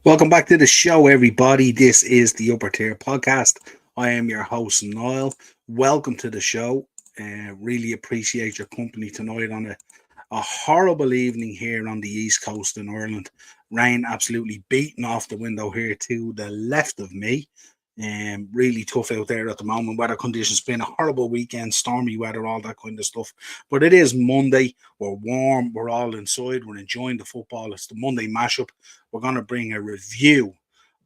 Welcome back to the show, everybody. This is the Upper Tier Podcast. I am your host, Niall. Welcome to the show. Really appreciate your company tonight on a horrible evening here on the East Coast in Ireland. Rain absolutely beating off the window here to the left of me. Really tough out there at the moment. Weather conditions been a horrible weekend, stormy weather, all that kind of stuff. But it is Monday. We're warm. We're all inside. We're enjoying the football. It's the Monday mashup. We're going to bring a review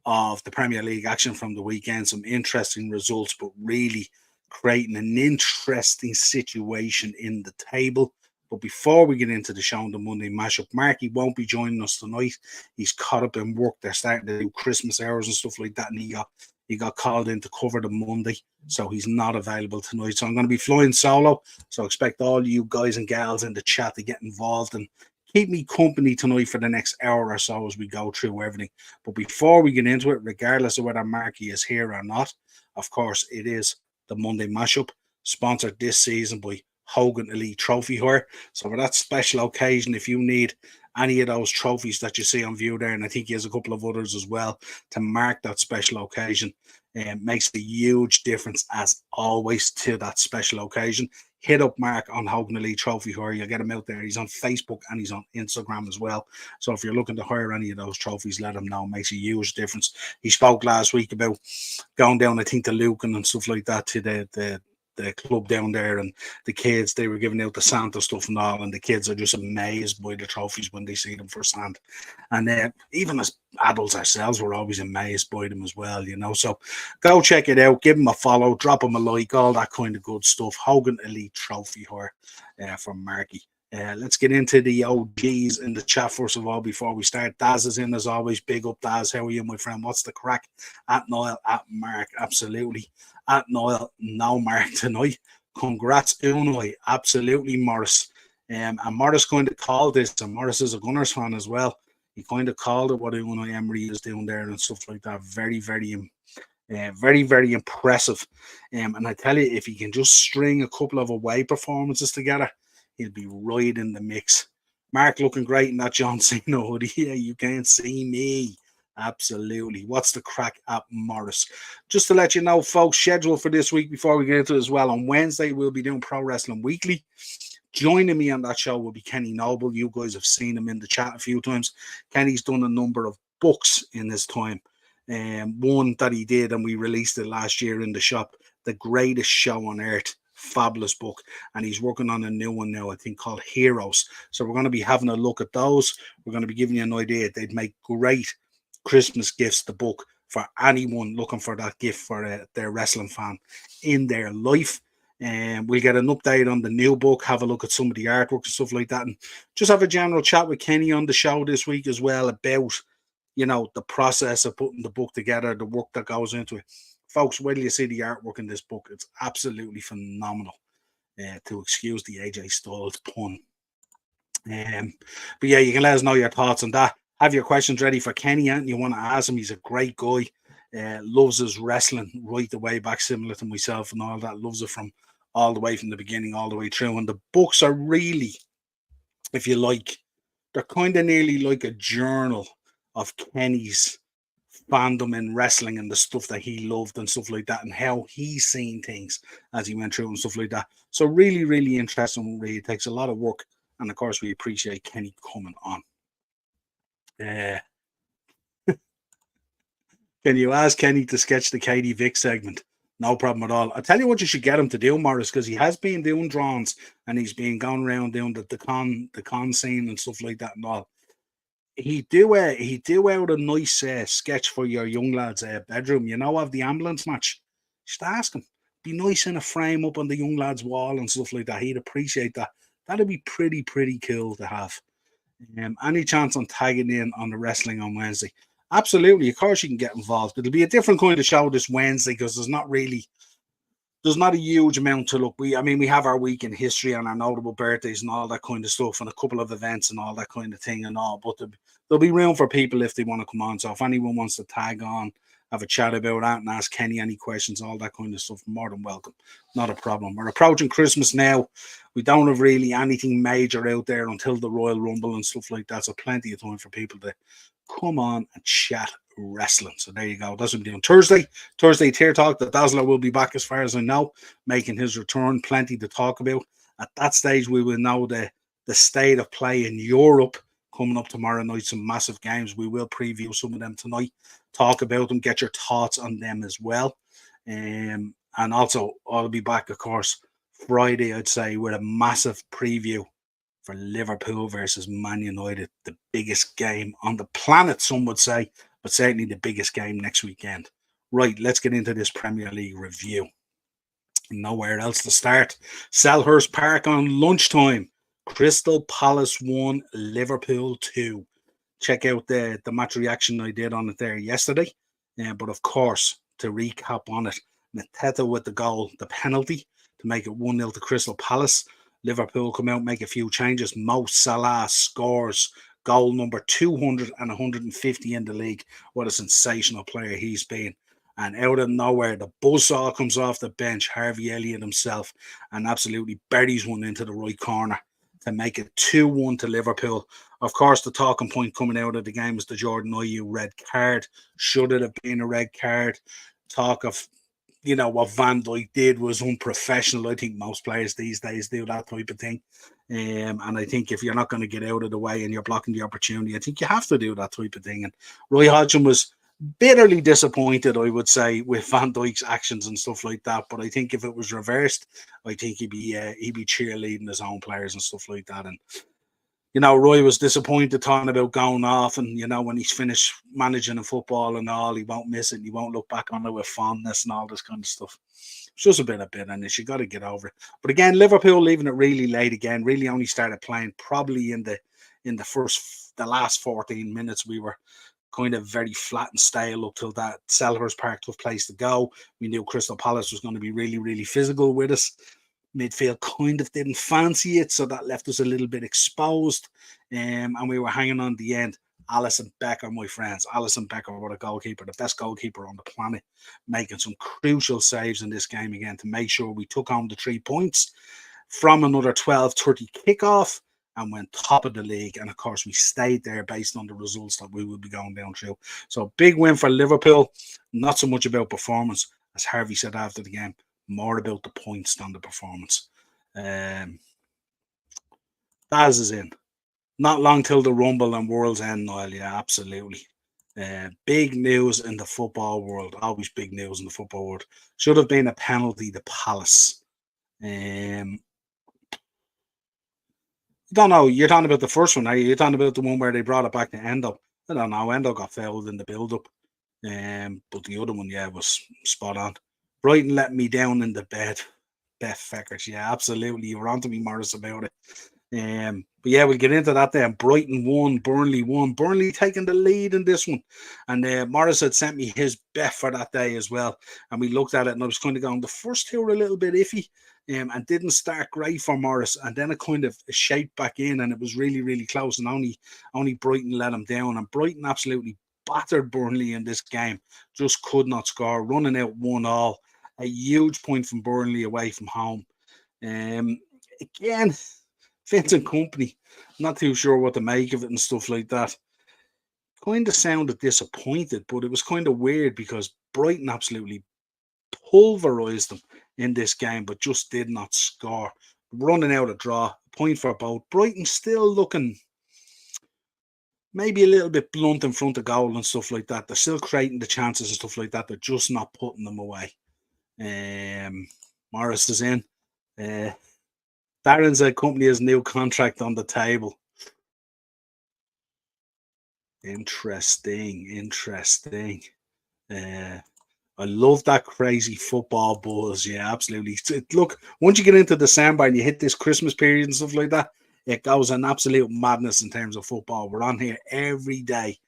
of the Premier League action from the weekend. Some interesting results, but really creating an interesting situation in the table. But before we get into the show on the Monday mashup, Marky won't be joining us tonight. He's caught up in work. They're starting to do Christmas hours and stuff like that, and he got called in to cover the Monday, so he's not available tonight. So I'm going to be flying solo. So expect all you guys and gals in the chat to get involved and keep me company tonight for the next hour or so as we go through everything. But before we get into it, regardless of whether Marky is here or not, of course, it is the Monday mashup, sponsored this season by Hogan Elite Trophy Hire. So for that special occasion, if you need any of those trophies that you see on view there, and I think he has a couple of others as well to mark that special occasion, makes a huge difference as always to that special occasion. Hit up Mark on Hogan Elite Trophy Hire. You'll get him out there. He's on Facebook and he's on Instagram as well. So if you're looking to hire any of those trophies, let him know. It makes a huge difference. He spoke last week about going down, I think, to Lucan and stuff like that to the club down there, and the kids, they were giving out the Santa stuff and all, and the kids are just amazed by the trophies when they see them firsthand. And even as adults ourselves, we're always amazed by them as well, you know. So go check it out, give them a follow, drop them a like, all that kind of good stuff. Hogan Elite Trophy Hire from Marky. Let's get into the OGs in the chat first of all before we start. Daz is in as always. Big up, Daz. How are you, my friend? What's the crack? At Niall, at Mark. Absolutely. At Niall, no Mark tonight. Congrats, Unai. Absolutely, Morris. And Morris kind of called this, and Morris is a Gunners fan as well. He kind of called it what Unai Emery is doing there and stuff like that. Very, very impressive. And I tell you, if he can just string a couple of away performances together, he'll be right in the mix. Mark looking great in that John Cena hoodie. Yeah, you can't see me. Absolutely. What's the crack at Morris? Just to let you know, folks, schedule for this week before we get into it as well. On Wednesday, we'll be doing Pro Wrestling Weekly. Joining me on that show will be Kenny Noble. You guys have seen him in the chat a few times. Kenny's done a number of books in his time. One that he did, and we released it last year in the shop, The Greatest Show on Earth. Fabulous book, and he's working on a new one now, I think, called Heroes. So we're going to be having a look at those. We're going to be giving you an idea. They'd make great Christmas gifts, the book, for anyone looking for that gift for their wrestling fan in their life. And we'll get an update on the new book, have a look at some of the artwork and stuff like that, and just have a general chat with Kenny on the show this week as well about, you know, the process of putting the book together, the work that goes into it. Folks, wait till you see the artwork in this book. It's absolutely phenomenal, to excuse the AJ Styles pun. But yeah, you can let us know your thoughts on that. Have your questions ready for Kenny, and you want to ask him. He's a great guy. Loves his wrestling right the way back, similar to myself and all that. Loves it from all the way from the beginning, all the way through. And the books are really, if you like, they're kind of nearly like a journal of Kenny's fandom in wrestling and the stuff that he loved and stuff like that, and how he's seen things as he went through and stuff like that. So really interesting. Really takes a lot of work, and of course we appreciate Kenny coming on. Can you ask Kenny to sketch the Katie Vick segment? No problem at all. I'll tell you what you should get him to do, Morris, because he has been doing drawings and he's been going around doing the con scene and stuff like that and all. He do out a nice sketch for your young lads' bedroom, you know, of the ambulance match. Just ask him. Be nice in a frame up on the young lads' wall and stuff like that. He'd appreciate that. That'd be pretty cool to have. Any chance on tagging in on the wrestling on Wednesday? Absolutely, of course you can get involved. It'll be a different kind of show this Wednesday because there's not a huge amount to look. We have our week in history and our notable birthdays and all that kind of stuff, and a couple of events and all that kind of thing and all. But there'll be room for people if they want to come on. So if anyone wants to tag on have a chat about that and ask Kenny any questions, all that kind of stuff, more than welcome. Not a problem. We're approaching Christmas now. We don't have really anything major out there until the Royal Rumble and stuff like that. So plenty of time for people to come on and chat wrestling. So there you go. That's what I'm doing. Thursday Tier Talk. The Dazzler will be back as far as I know, making his return. Plenty to talk about. At that stage, we will know the state of play in Europe coming up tomorrow night. Some massive games. We will preview some of them tonight, talk about them, get your thoughts on them as well. And also, I'll be back, of course, Friday, I'd say, with a massive preview for Liverpool versus Man United, the biggest game on the planet, some would say, but certainly the biggest game next weekend. Right, let's get into this Premier League review. Nowhere else to start. Selhurst Park on lunchtime. Crystal Palace 1, Liverpool 2. Check out the match reaction I did on it there yesterday. But of course, to recap on it, Mateta with the goal, the penalty to make it 1-0 to Crystal Palace. Liverpool come out, make a few changes. Mo Salah scores goal number 200 and 150 in the league. What a sensational player he's been. And out of nowhere, the buzzsaw comes off the bench, Harvey Elliott himself, and absolutely buries one into the right corner to make it 2-1 to Liverpool. Of course, the talking point coming out of the game is the Jordan Ayew red card. Should it have been a red card? Talk of, what Van Dijk did was unprofessional. I think most players these days do that type of thing. And I think if you're not going to get out of the way and you're blocking the opportunity, I think you have to do that type of thing. And Roy Hodgson was bitterly disappointed, I would say, with Van Dijk's actions and stuff like that. But I think if it was reversed, I think he'd be cheerleading his own players and stuff like that. And Roy was disappointed talking about going off, and when he's finished managing the football and all, he won't miss it. He won't look back on it with fondness and all this kind of stuff. It's just a bit, and you got to get over it. But again, Liverpool leaving it really late again. Really only started playing probably in the last 14 minutes. We were kind of very flat and stale up till that. Selhurst Park, tough place to go. We knew Crystal Palace was going to be really, really physical with us. Midfield kind of didn't fancy it, so that left us a little bit exposed, and we were hanging on the end. Alisson Becker, my friends. Alisson Becker, what a goalkeeper, the best goalkeeper on the planet, making some crucial saves in this game again to make sure we took home the 3 points from another 12:30 kickoff and went top of the league. And of course, we stayed there based on the results that we would be going down through. So big win for Liverpool. Not so much about performance, as Harvey said after the game. More about the points than the performance. Daz is in. Not long till the Rumble and World's End, Niall. Yeah, absolutely. Big news in the football world. Always big news in the football world. Should have been a penalty to Palace. Don't know. You're talking about the first one, are you? You're talking about the one where they brought it back to Endo. I don't know. Endo got fouled in the build-up. But the other one, yeah, was spot on. Brighton let me down in the bed. Beth Feckers, yeah, absolutely. You were on to me, Morris, about it. But yeah, we'll get into that then. Brighton won, Burnley won. Burnley taking the lead in this one. And Morris had sent me his bet for that day as well. And we looked at it and I was kind of going, the first two were a little bit iffy and didn't start great for Morris. And then it kind of shaped back in and it was really, really close. And only Brighton let him down. And Brighton absolutely battered Burnley in this game. Just could not score. Running out 1-1. A huge point from Burnley away from home. Again, Vincent Kompany, not too sure what to make of it and stuff like that. Kind of sounded disappointed, but it was kind of weird because Brighton absolutely pulverised them in this game, but just did not score. Running out a draw, point for both. Brighton still looking maybe a little bit blunt in front of goal and stuff like that. They're still creating the chances and stuff like that. They're just not putting them away. Morris is in. Darren's company has new contract on the table. Interesting. I love that crazy football buzz. Yeah, absolutely. Look, once you get into December and you hit this Christmas period and stuff like that, it goes an absolute madness in terms of football. We're on here every day.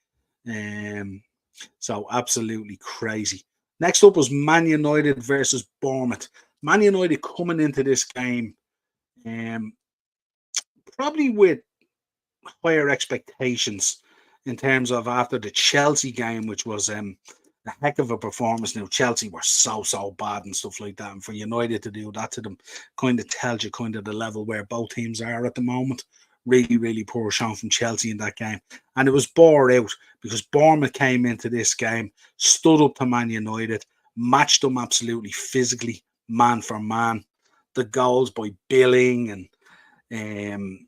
So absolutely crazy. Next up was Man United versus Bournemouth. Man United coming into this game probably with higher expectations in terms of after the Chelsea game, which was a heck of a performance. Now Chelsea were so bad and stuff like that, and for United to do that to them kind of tells you kind of the level where both teams are at the moment. Really poor showing from Chelsea in that game, and it was bore out because Bournemouth came into this game, stood up to Man United, matched them absolutely physically, man for man. The goals by Billing and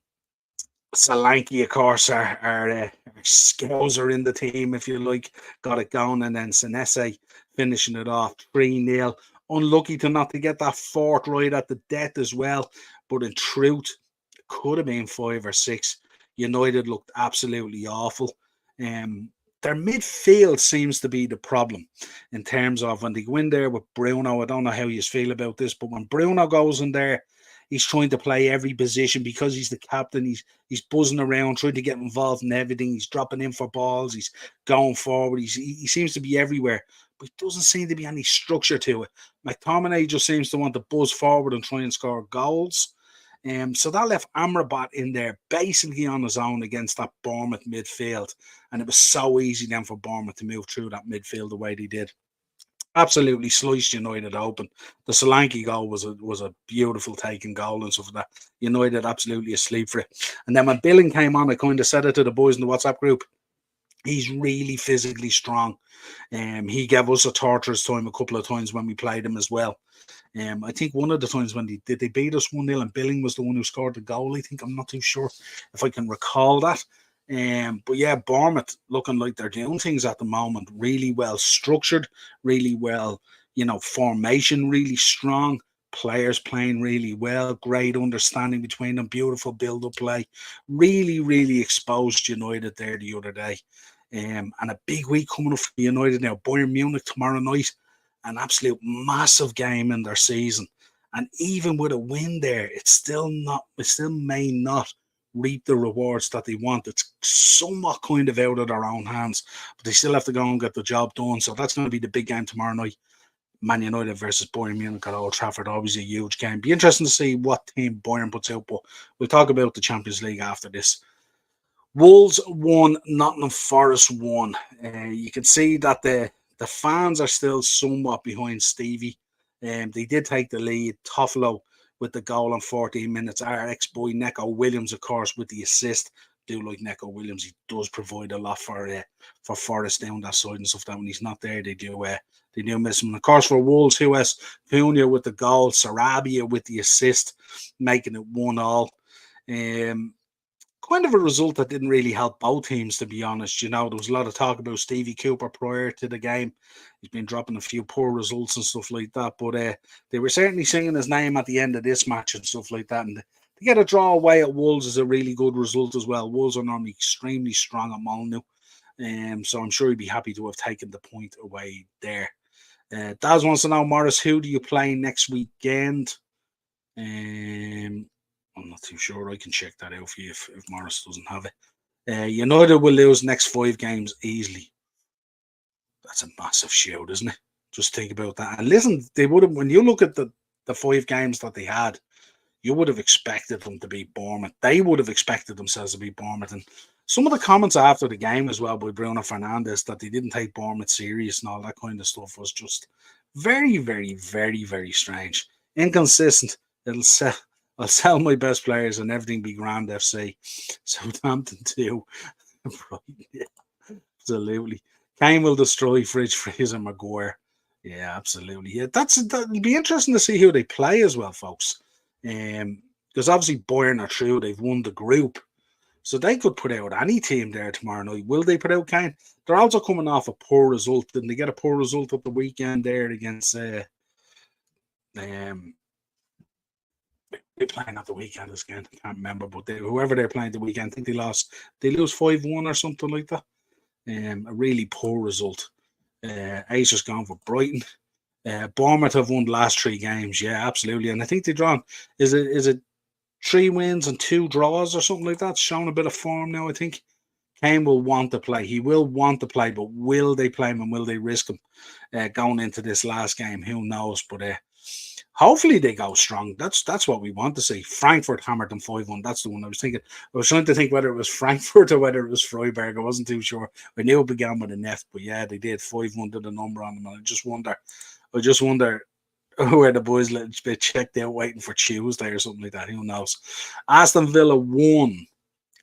Solanke, of course, our scouser in the team, if you like, got it going, and then Senese finishing it off 3-0. Unlucky to not to get that fourth right at the death as well, but in truth, it could have been 5 or 6. United looked absolutely awful. Their midfield seems to be the problem in terms of when they go in there with Bruno. I don't know how you feel about this, but when Bruno goes in there, he's trying to play every position because he's the captain. He's buzzing around, trying to get involved in everything. He's dropping in for balls. He's going forward. He seems to be everywhere, but it doesn't seem to be any structure to it. McTominay just seems to want to buzz forward and try and score goals. So that left Amrabat in there basically on his own against that Bournemouth midfield. And it was so easy then for Bournemouth to move through that midfield the way they did. Absolutely sliced United open. The Solanke goal was a beautiful taking goal and stuff like that. United absolutely asleep for it. And then when Billing came on, I kind of said it to the boys in the WhatsApp group. He's really physically strong. He gave us a torturous time a couple of times when we played him as well. I think one of the times when they beat us 1-0 and Billing was the one who scored the goal. I think I'm not too sure if I can recall that. But yeah, Bournemouth looking like they're doing things at the moment. Really well structured, really well, formation really strong. Players playing really well. Great understanding between them. Beautiful build-up play. Really exposed United there the other day. And a big week coming up for United now. Bayern Munich tomorrow night. An absolute massive game in their season. And even with a win there, it still may not reap the rewards that they want. It's somewhat kind of out of their own hands, but they still have to go and get the job done. So that's going to be the big game tomorrow night. Man United versus Bayern Munich at Old Trafford, obviously a huge game. Be interesting to see what team Bayern puts out, but we'll talk about the Champions League after this. Wolves won, Nottingham Forest won. You can see that the fans are still somewhat behind Stevie. They did take the lead. Toffolo with the goal in 14 minutes. Our ex-boy Neco Williams, of course, with the assist. Do like Neco Williams. He does provide a lot for Forest down that side and stuff. That when he's not there, they do miss him. And of course, for Wolves, who has Cunha with the goal, Sarabia with the assist, making it 1-1. Kind of a result that didn't really help both teams, to be honest. There was a lot of talk about Stevie Cooper prior to the game. He's been dropping a few poor results and stuff like that, but they were certainly singing his name at the end of this match and stuff like that. And to get a draw away at Wolves is a really good result as well. Wolves are normally extremely strong at Molyneux, so I'm sure he'd be happy to have taken the point away there. Daz wants to know, Morris, who do you play next weekend? I'm not too sure. I can check that out for you if Morris doesn't have it. United will lose next 5 games easily. That's a massive shout, isn't it? Just think about that. And listen, they would have, when you look at the 5 games that they had, you would have expected them to beat Bournemouth. They would have expected themselves to beat Bournemouth. And some of the comments after the game as well by Bruno Fernandes that they didn't take Bournemouth serious and all that kind of stuff was just very strange. Inconsistent. I'll sell my best players and everything be Grand FC. Southampton too. Yeah, absolutely. Kane will destroy Fridge, Fraser, Maguire. Yeah, absolutely. Yeah, that'll be interesting to see who they play as well, folks. Because obviously Bayern are through. They've won the group. So they could put out any team there tomorrow night. Will they put out Kane? They're also coming off a poor result. Didn't they get a poor result at the weekend there against they're playing at the weekend again. I can't remember, but whoever they're playing the weekend, I think they lost. They lose 5-1 or something like that. A really poor result. Ace has gone for Brighton. Bournemouth have won the last 3 games. Yeah, absolutely. And I think they're drawn. Is it 3 wins and 2 draws or something like that? It's showing a bit of form now, I think. Kane will want to play. He will want to play, but will they play him and will they risk him going into this last game? Who knows? But Hopefully they go strong. That's what we want to see. Frankfurt hammered them 5-1. That's the one I was thinking. I was trying to think whether it was Frankfurt or whether it was Freiburg. I wasn't too sure. I knew it began with an F, but yeah, they did 5-1 to the number on them. And I just wonder where the boys a little bit checked out waiting for Tuesday or something like that. Who knows? Aston Villa 1,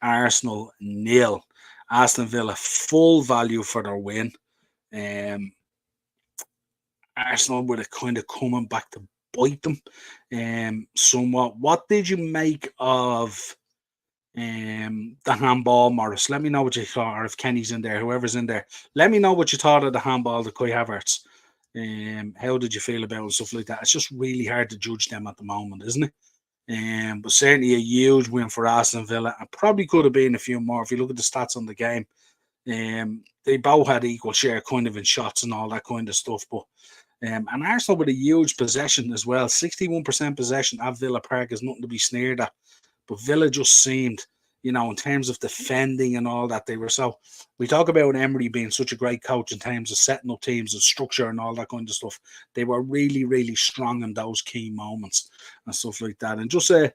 Arsenal 0. Aston Villa full value for their win. Um, Arsenal with it kind of coming back to bite them somewhat. What did you make of the handball, Morris? Let me know what you thought, or if Kenny's in there, whoever's in there. Let me know what you thought of the handball to Kai Havertz. How did you feel about it and stuff like that? It's just really hard to judge them at the moment, isn't it? But certainly a huge win for Aston Villa, and probably could have been a few more if you look at the stats on the game. They both had equal share kind of in shots and all that kind of stuff, but and Arsenal with a huge possession as well. 61% possession at Villa Park is nothing to be sneered at. But Villa just seemed, in terms of defending and all that, they were so. We talk about Emery being such a great coach in terms of setting up teams and structure and all that kind of stuff. They were really, really strong in those key moments and stuff like that. And just a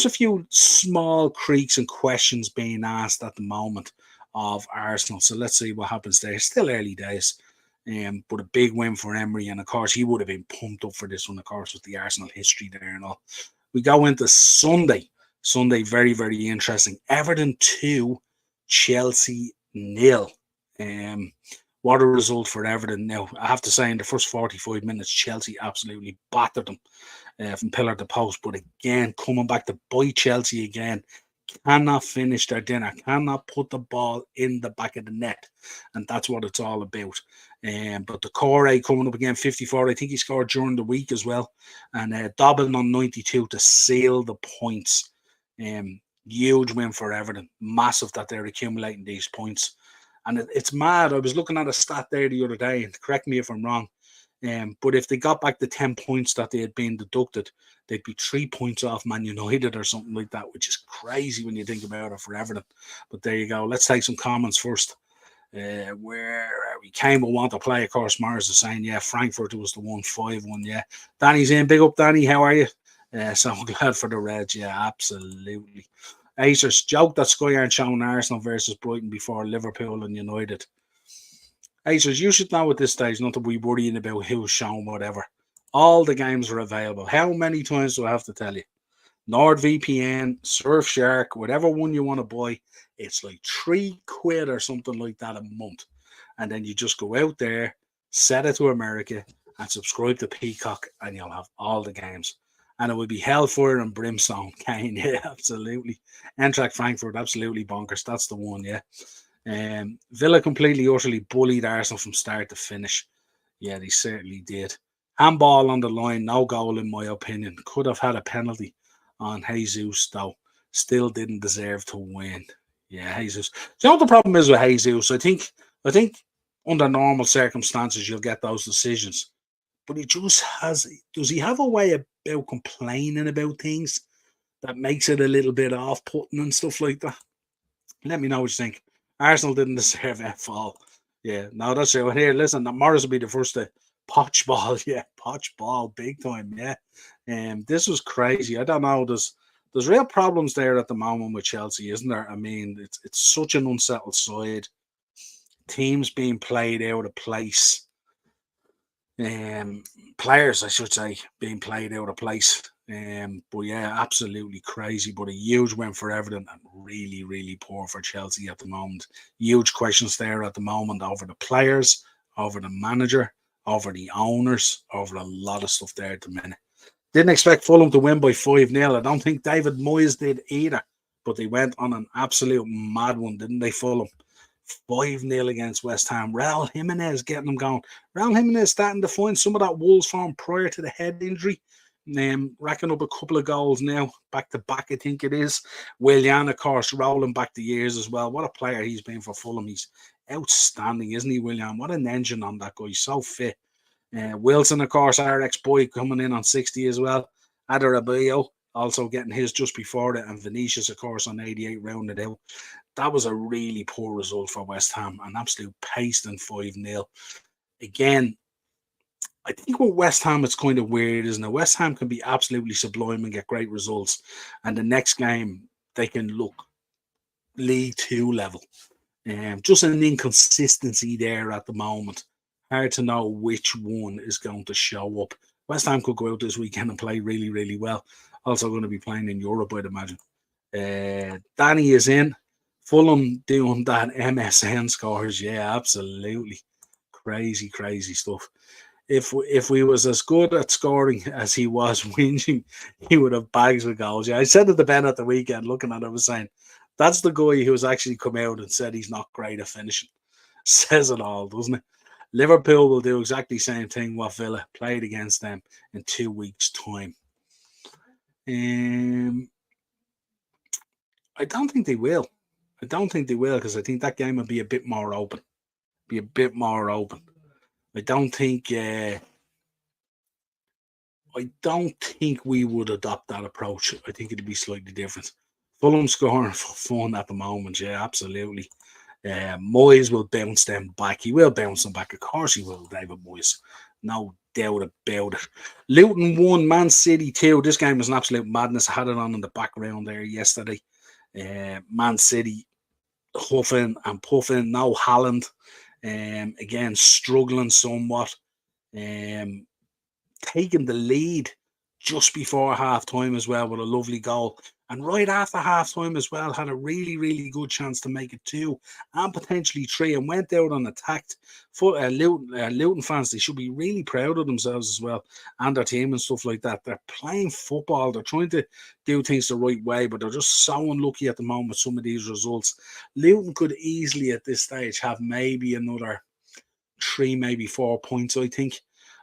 few small creaks and questions being asked at the moment of Arsenal. So let's see what happens there. Still early days. But a big win for Emery, and of course he would have been pumped up for this one, of course, with the Arsenal history there and all. We go into Sunday, very, very interesting. Everton 2, Chelsea 0. What a result for Everton. Now, I have to say, in the first 45 minutes, Chelsea absolutely battered them from pillar to post. But again, coming back to bite Chelsea again, cannot finish their dinner, cannot put the ball in the back of the net. And that's what it's all about. But the Corey coming up again, 54. I think he scored during the week as well. And Dobbin on 92 to seal the points. Huge win for Everton. Massive that they're accumulating these points. And it's mad. I was looking at a stat there the other day, and correct me if I'm wrong. But if they got back the 10 points that they had been deducted, they'd be 3 points off Man United or something like that, which is crazy when you think about it for Everton. But there you go. Let's take some comments first. Where we came and want to play, of course, Mars is saying, yeah, Frankfurt was the 1-5 one. Yeah, Danny's in. Big up, Danny. How are you? So I'm glad for the Reds. Yeah, absolutely. Acers, joke that Sky aren't showing Arsenal versus Brighton before Liverpool and United. Acers, you should know at this stage not to be worrying about who's shown whatever. All the games are available. How many times do I have to tell you? NordVPN, Surfshark, whatever one you want to buy, it's like £3 or something like that a month. And then you just go out there, set it to America, and subscribe to Peacock, and you'll have all the games. And it would be hellfire and brimstone. Kane, yeah, absolutely. Eintracht Frankfurt, absolutely bonkers. That's the one, yeah. Villa completely, utterly bullied Arsenal from start to finish. Yeah, they certainly did. Handball on the line, no goal in my opinion. Could have had a penalty on Jesus, though. Still didn't deserve to win. Yeah, Jesus. Do you know what the problem is with Jesus? I think under normal circumstances you'll get those decisions. But he just does he have a way about complaining about things that makes it a little bit off-putting and stuff like that? Let me know what you think. Arsenal didn't deserve F all. Yeah, no, that's it. Here, listen, Morris will be the first to potch ball. Yeah, potch ball, big time. Yeah, this was crazy. I don't know. There's real problems there at the moment with Chelsea, isn't there? I mean, it's such an unsettled side. Teams being played out of place. Players, I should say, being played out of place. But yeah, absolutely crazy. But a huge win for Everton and really, really poor for Chelsea at the moment. Huge questions there at the moment over the players, over the manager, over the owners, over a lot of stuff there at the minute. Didn't expect Fulham to win by 5-0. I don't think David Moyes did either. But they went on an absolute mad one, didn't they, Fulham? 5-0 against West Ham. Raul Jimenez getting them going. Raul Jimenez starting to find some of that Wolves form prior to the head injury. Racking up a couple of goals now, back to back, I think it is. Willian, of course, rolling back the years as well. What a player he's been for Fulham. He's outstanding, isn't he, Willian? What an engine on that guy. He's so fit. Wilson, of course, our ex-boy, coming in on 60 as well. Adarabio also getting his just before it. And Vinicius, of course, on 88 rounded out. That was a really poor result for West Ham. An absolute pasting 5-0. Again, I think with West Ham, it's kind of weird, isn't it? West Ham can be absolutely sublime and get great results, and the next game they can look League Two level. Just an inconsistency there at the moment. Hard to know which one is going to show up. West Ham could go out this weekend and play really, really well. Also going to be playing in Europe, I'd imagine. Danny is in. Fulham doing that MSN scores. Yeah, absolutely. Crazy, crazy stuff. If we was as good at scoring as he was whinging, he would have bags of goals. Yeah, I said it to Ben at the weekend, looking at it, I was saying, that's the guy who's actually come out and said he's not great at finishing. Says it all, doesn't it? Liverpool will do exactly the same thing what Villa played against them in 2 weeks' time. I don't think they will. I don't think they will because I think that game will be a bit more open. Be a bit more open. I don't think. I don't think we would adopt that approach. I think it'd be slightly different. Fulham scoring for fun at the moment, yeah, absolutely. Moyes will bounce them back. He will bounce them back. Of course he will, David Moyes. No doubt about it. Luton 1, Man City 2. This game was an absolute madness. I had it on in the background there yesterday. Man City huffing and puffing. No Haaland. Again, struggling somewhat. Taking the lead just before half time as well with a lovely goal. And right after half time as well, had a really, really good chance to make it 2 and potentially 3 and went out and attacked. For Luton fans, they should be really proud of themselves as well and their team and stuff like that. They're playing football. They're trying to do things the right way, but they're just so unlucky at the moment with some of these results. Luton could easily at this stage have maybe another 3, maybe 4 points, I think.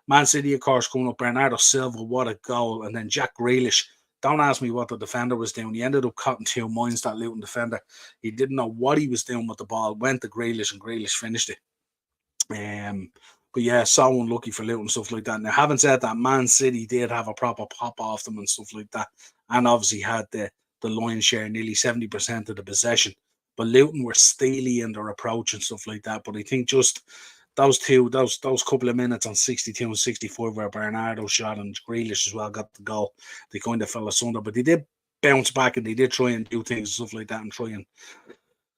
Man City, of course, coming up. Bernardo Silva, what a goal. And then Jack Grealish. Don't ask me what the defender was doing. He ended up cutting 2 minds, that Luton defender. He didn't know what he was doing with the ball. Went to Grealish, and Grealish finished it. But yeah, so unlucky for Luton, stuff like that. Now, having said that, Man City did have a proper pop off them and stuff like that. And obviously had the lion's share, nearly 70% of the possession. But Luton were steely in their approach and stuff like that. But I think just those couple of minutes on 62 and 65 where Bernardo shot and Grealish as well got the goal, they kind of fell asunder. But they did bounce back and they did try and do things and stuff like that and try and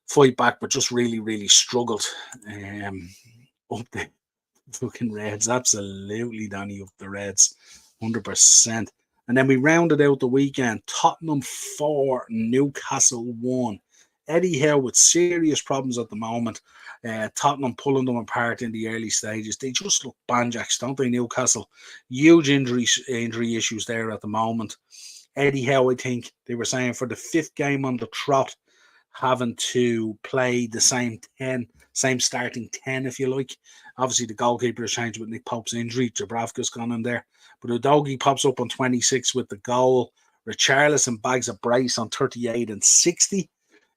fight back, but just really, really struggled. Up the fucking Reds, absolutely, Danny, up the Reds, 100%. And then we rounded out the weekend. Tottenham 4, Newcastle 1. Eddie Howe with serious problems at the moment. Tottenham pulling them apart in the early stages. They just look banjacks, don't they, Newcastle? Huge injury issues there at the moment. Eddie Howe, I think they were saying for the 5th game on the trot, having to play the same starting 10, if you like. Obviously, the goalkeeper has changed with Nick Pope's injury. Dubravka's gone in there. But Udogie pops up on 26 with the goal. Richarlison bags a brace on 38 and 60.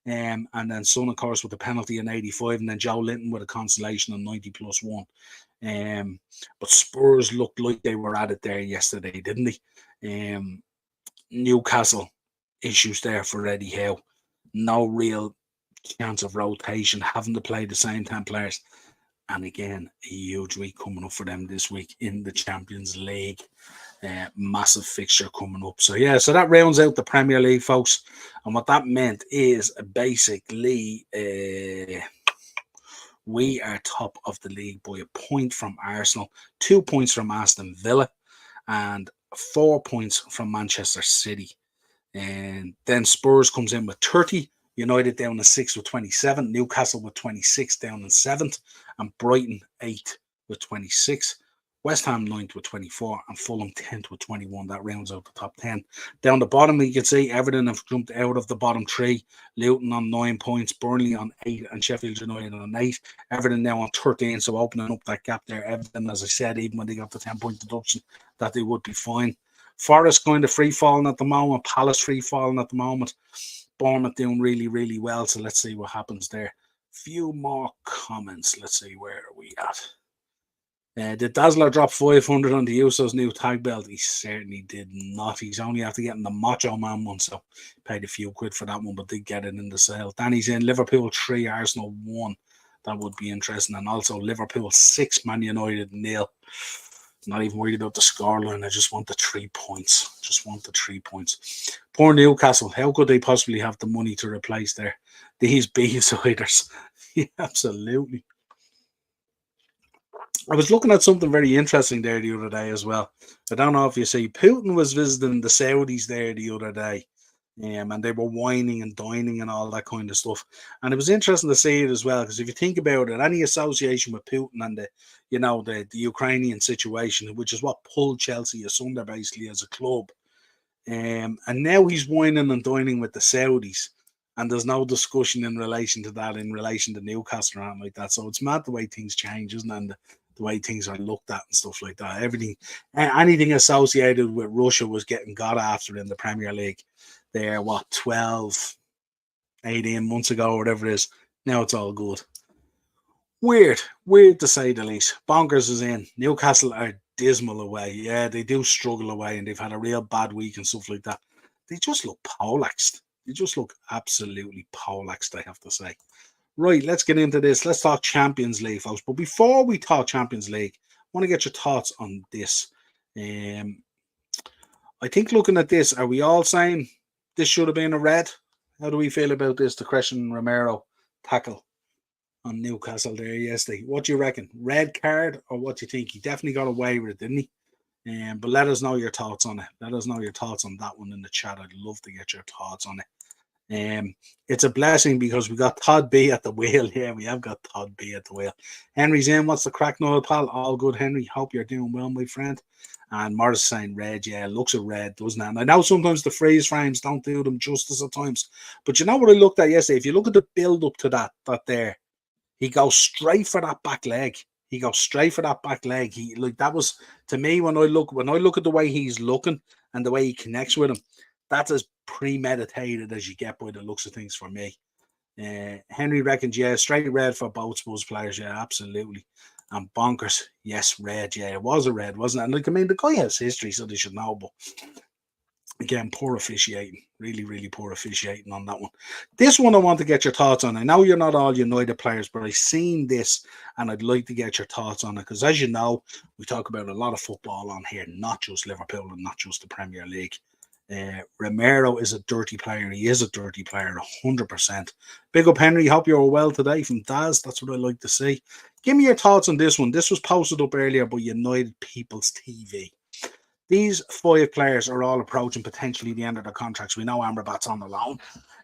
And then Son, of course, with the penalty in 85, and then Joe Linton with a consolation on 90 plus 1. But Spurs looked like they were at it there yesterday, didn't they? Newcastle issues there for Eddie Howe. No real chance of rotation, having to play the same 10 players. And again, a huge week coming up for them this week in the Champions League. Massive fixture coming up. So yeah, so that rounds out the Premier League, folks. And what that meant is basically we are top of the league by a point from Arsenal, 2 points from Aston Villa, and 4 points from Manchester City. And then Spurs comes in with 30, United down in 6th with 27, Newcastle with 26 down in 7th, and Brighton 8th with 26. West Ham 9th with 24 and Fulham 10th with 21. That rounds out the top 10. Down the bottom, you can see Everton have jumped out of the bottom 3. Luton on 9 points, Burnley on 8, and Sheffield United on 8. Everton now on 13, so opening up that gap there. Everton, as I said, even when they got the 10-point deduction, that they would be fine. Forest kind of free falling at the moment. Palace free falling at the moment. Bournemouth doing really, really well. So let's see what happens there. Few more comments. Let's see, where are we at? Did Dazzler drop 500 on the Usos new tag belt? He certainly did not. He's only after getting the Macho Man one, so paid a few quid for that one, but did get it in the sale. Danny's in. Liverpool 3, Arsenal 1. That would be interesting. And also Liverpool 6, Man United 0. Not even worried about the scoreline. I just want the 3 points. Just want the 3 points. Poor Newcastle. How could they possibly have the money to replace these B-siders? Yeah, absolutely. I was looking at something very interesting there the other day as well. I don't know if you see, Putin was visiting the Saudis there the other day, and they were whining and dining and all that kind of stuff. And it was interesting to see it as well, because if you think about it, any association with Putin and the Ukrainian situation, which is what pulled Chelsea asunder basically as a club, and now he's whining and dining with the Saudis, and there's no discussion in relation to that, in relation to Newcastle or anything like that. So it's mad the way things change, isn't it? And the way things are looked at and stuff like that. Anything associated with Russia was getting got after in the Premier League. There, 12, 18 months ago, or whatever it is. Now it's all good. Weird to say the least. Bonkers is in. Newcastle are dismal away. Yeah, they do struggle away, and they've had a real bad week and stuff like that. They just look poleaxed. They just look absolutely poleaxed, I have to say. Right, let's get into this. Let's talk Champions League, folks. But before we talk Champions League, I want to get your thoughts on this. I think looking at this, are we all saying this should have been a red? How do we feel about this? The Christian Romero tackle on Newcastle there yesterday. What do you reckon? Red card, or what do you think? He definitely got away with it, didn't he? But let us know your thoughts on it. Let us know your thoughts on that one in the chat. I'd love to get your thoughts on it. It's a blessing because we got Todd B at the wheel. Yeah, we have got Todd B at the wheel. Henry's in. What's the crack, Noel, pal? All good, Henry. Hope you're doing well, my friend. And Morris saying red. Yeah, looks a red, doesn't it? And I know sometimes the freeze frames don't do them justice at times. But you know what I looked at yesterday? If you look at the build up to that there, he goes straight for that back leg. He goes straight for that back leg. He that was, to me, when I look at the way he's looking and the way he connects with him, that's as premeditated as you get by the looks of things for me. Henry reckons, yeah, straight red for both Spurs players. Yeah, absolutely. And Bonkers, yes, red. Yeah, it was a red, wasn't it? And the guy has history, so they should know. But again, poor officiating. Really, really poor officiating on that one. This one I want to get your thoughts on. I know you're not all United players, but I've seen this and I'd like to get your thoughts on it. Because as you know, we talk about a lot of football on here, not just Liverpool and not just the Premier League. Romero is a dirty player. He is a dirty player, 100%. Big up, Henry. Hope you're well today from Daz. That's what I like to see. Give me your thoughts on this one. This was posted up earlier by United People's TV. These 5 players are all approaching potentially the end of their contracts. We know Amrabat's on the loan.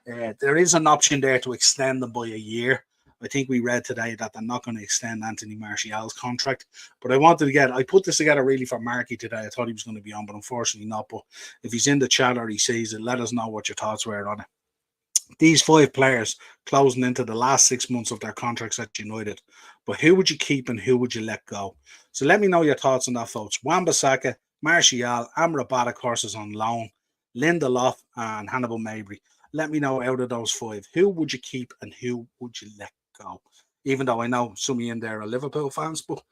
There is an option there to extend them by a year. I think we read today that they're not going to extend Anthony Martial's contract. But I put this together really for Marky today. I thought he was going to be on, but unfortunately not. But if he's in the chat or he sees it, let us know what your thoughts were on it. These 5 players closing into the last 6 months of their contracts at United. But who would you keep and who would you let go? So let me know your thoughts on that, folks. Wan-Bissaka, Martial, Amrabat, of course, is on loan. Lindelof and Hannibal Mabry. Let me know out of those 5, who would you keep and who would you let go? Even though I know some of you in there are Liverpool fans, but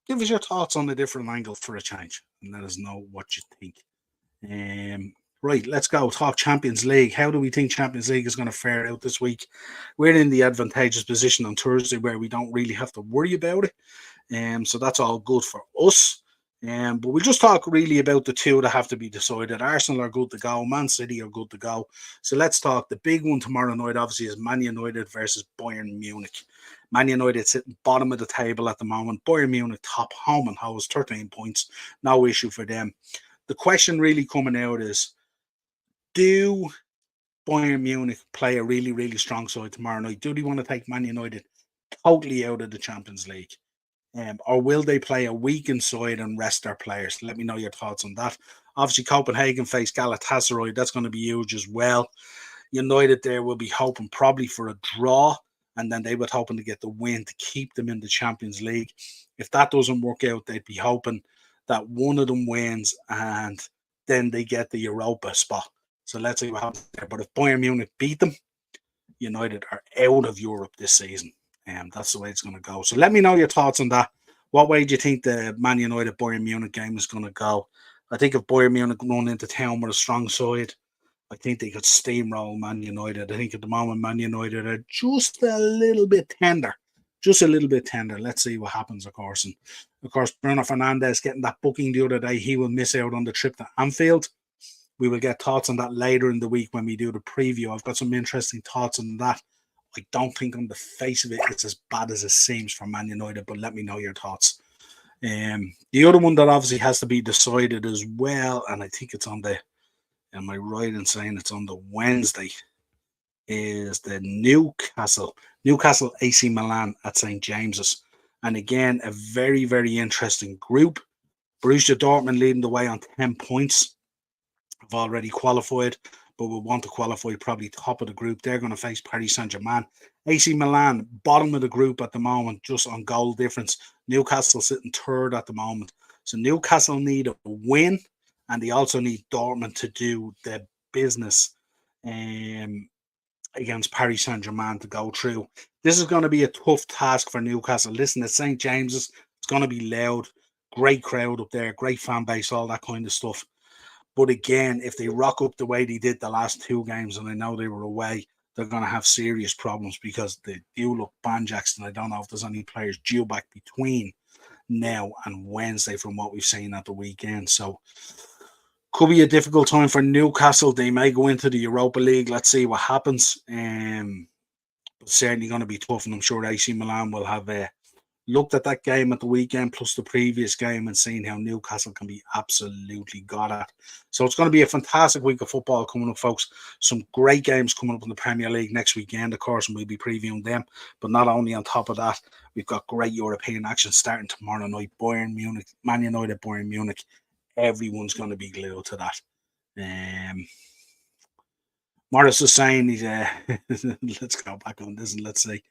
give us your thoughts on a different angle for a change and let us know what you think. Right, let's go talk Champions League. How do we think Champions League is going to fare out this week? We're in the advantageous position on Thursday where we don't really have to worry about it. So that's all good for us. But we'll just talk really about the 2 that have to be decided. Arsenal are good to go. Man City are good to go. So let's talk. The big one tomorrow night, obviously, is Man United versus Bayern Munich. Man United sitting bottom of the table at the moment. Bayern Munich top, home and house, 13 points. No issue for them. The question really coming out is, do Bayern Munich play a really, really strong side tomorrow night? Do they want to take Man United totally out of the Champions League? Or will they play a weakened side and rest their players? Let me know your thoughts on that. Obviously, Copenhagen face Galatasaray. That's going to be huge as well. United there will be hoping probably for a draw, and then they would hoping to get the win to keep them in the Champions League. If that doesn't work out, they'd be hoping that one of them wins and then they get the Europa spot. So let's see what happens there. But if Bayern Munich beat them, United are out of Europe this season. That's the way it's going to go. So let me know your thoughts on that. What way do you think the Man United Bayern Munich game is going to go? I think if Bayern Munich run into town with a strong side, I think they could steamroll Man United. I think at the moment Man United are just a little bit tender. just a little bit tender. Let's see what happens, of course. And of course, Bruno Fernandes getting that booking the other day, he will miss out on the trip to Anfield. We will get thoughts on that later in the week when we do the preview. I've got some interesting thoughts on that. I don't think on the face of it it's as bad as it seems for Man United, but let me know your thoughts. The other one that obviously has to be decided as well, and I think it's on the, am I right in saying it's on the Wednesday, is the Newcastle AC Milan at St. James's. And again, a very, very interesting group. Borussia Dortmund leading the way on 10 points. Have already qualified, but will want to qualify probably top of the group. They're going to face Paris Saint-Germain. AC Milan, bottom of the group at the moment, just on goal difference. Newcastle sitting third at the moment. So Newcastle need a win, and they also need Dortmund to do the business against Paris Saint-Germain to go through. This is going to be a tough task for Newcastle. Listen, at St. James's, it's going to be loud. Great crowd up there, great fan base, all that kind of stuff. But again, if they rock up the way they did the last two games, and I know they were away, they're going to have serious problems because they do look Jackson. I don't know if there's any players due back between now and Wednesday from what we've seen at the weekend. So could be a difficult time for Newcastle. They may go into the Europa League. Let's see what happens. But certainly going to be tough, and I'm sure AC Milan will have looked at that game at the weekend plus the previous game and seen how Newcastle can be absolutely got at. So it's going to be a fantastic week of football coming up, folks. Some great games coming up in the Premier League next weekend, of course, and we'll be previewing them. But not only on top of that, we've got great European action starting tomorrow night. Bayern Munich, Man United, Bayern Munich. Everyone's going to be glued to that. Morris is saying he's let's go back on this and let's see.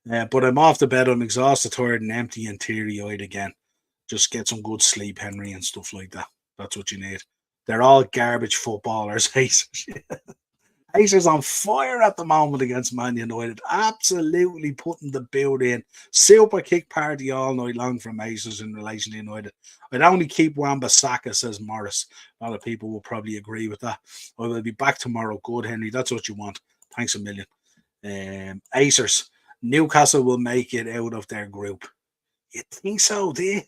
But I'm off the bed. I'm exhausted, tired, and empty and teary-eyed again. Just get some good sleep, Henry, and stuff like that. That's what you need. They're all garbage footballers. Acer's on fire at the moment against Man United. Absolutely putting the build in. Super kick party all night long from Aces in relation to United. I'd only keep Wan-Bissaka, says Morris. A lot of people will probably agree with that. I will be back tomorrow. Good, Henry. That's what you want. Thanks a million. Acers. Newcastle will make it out of their group. You think so, do you?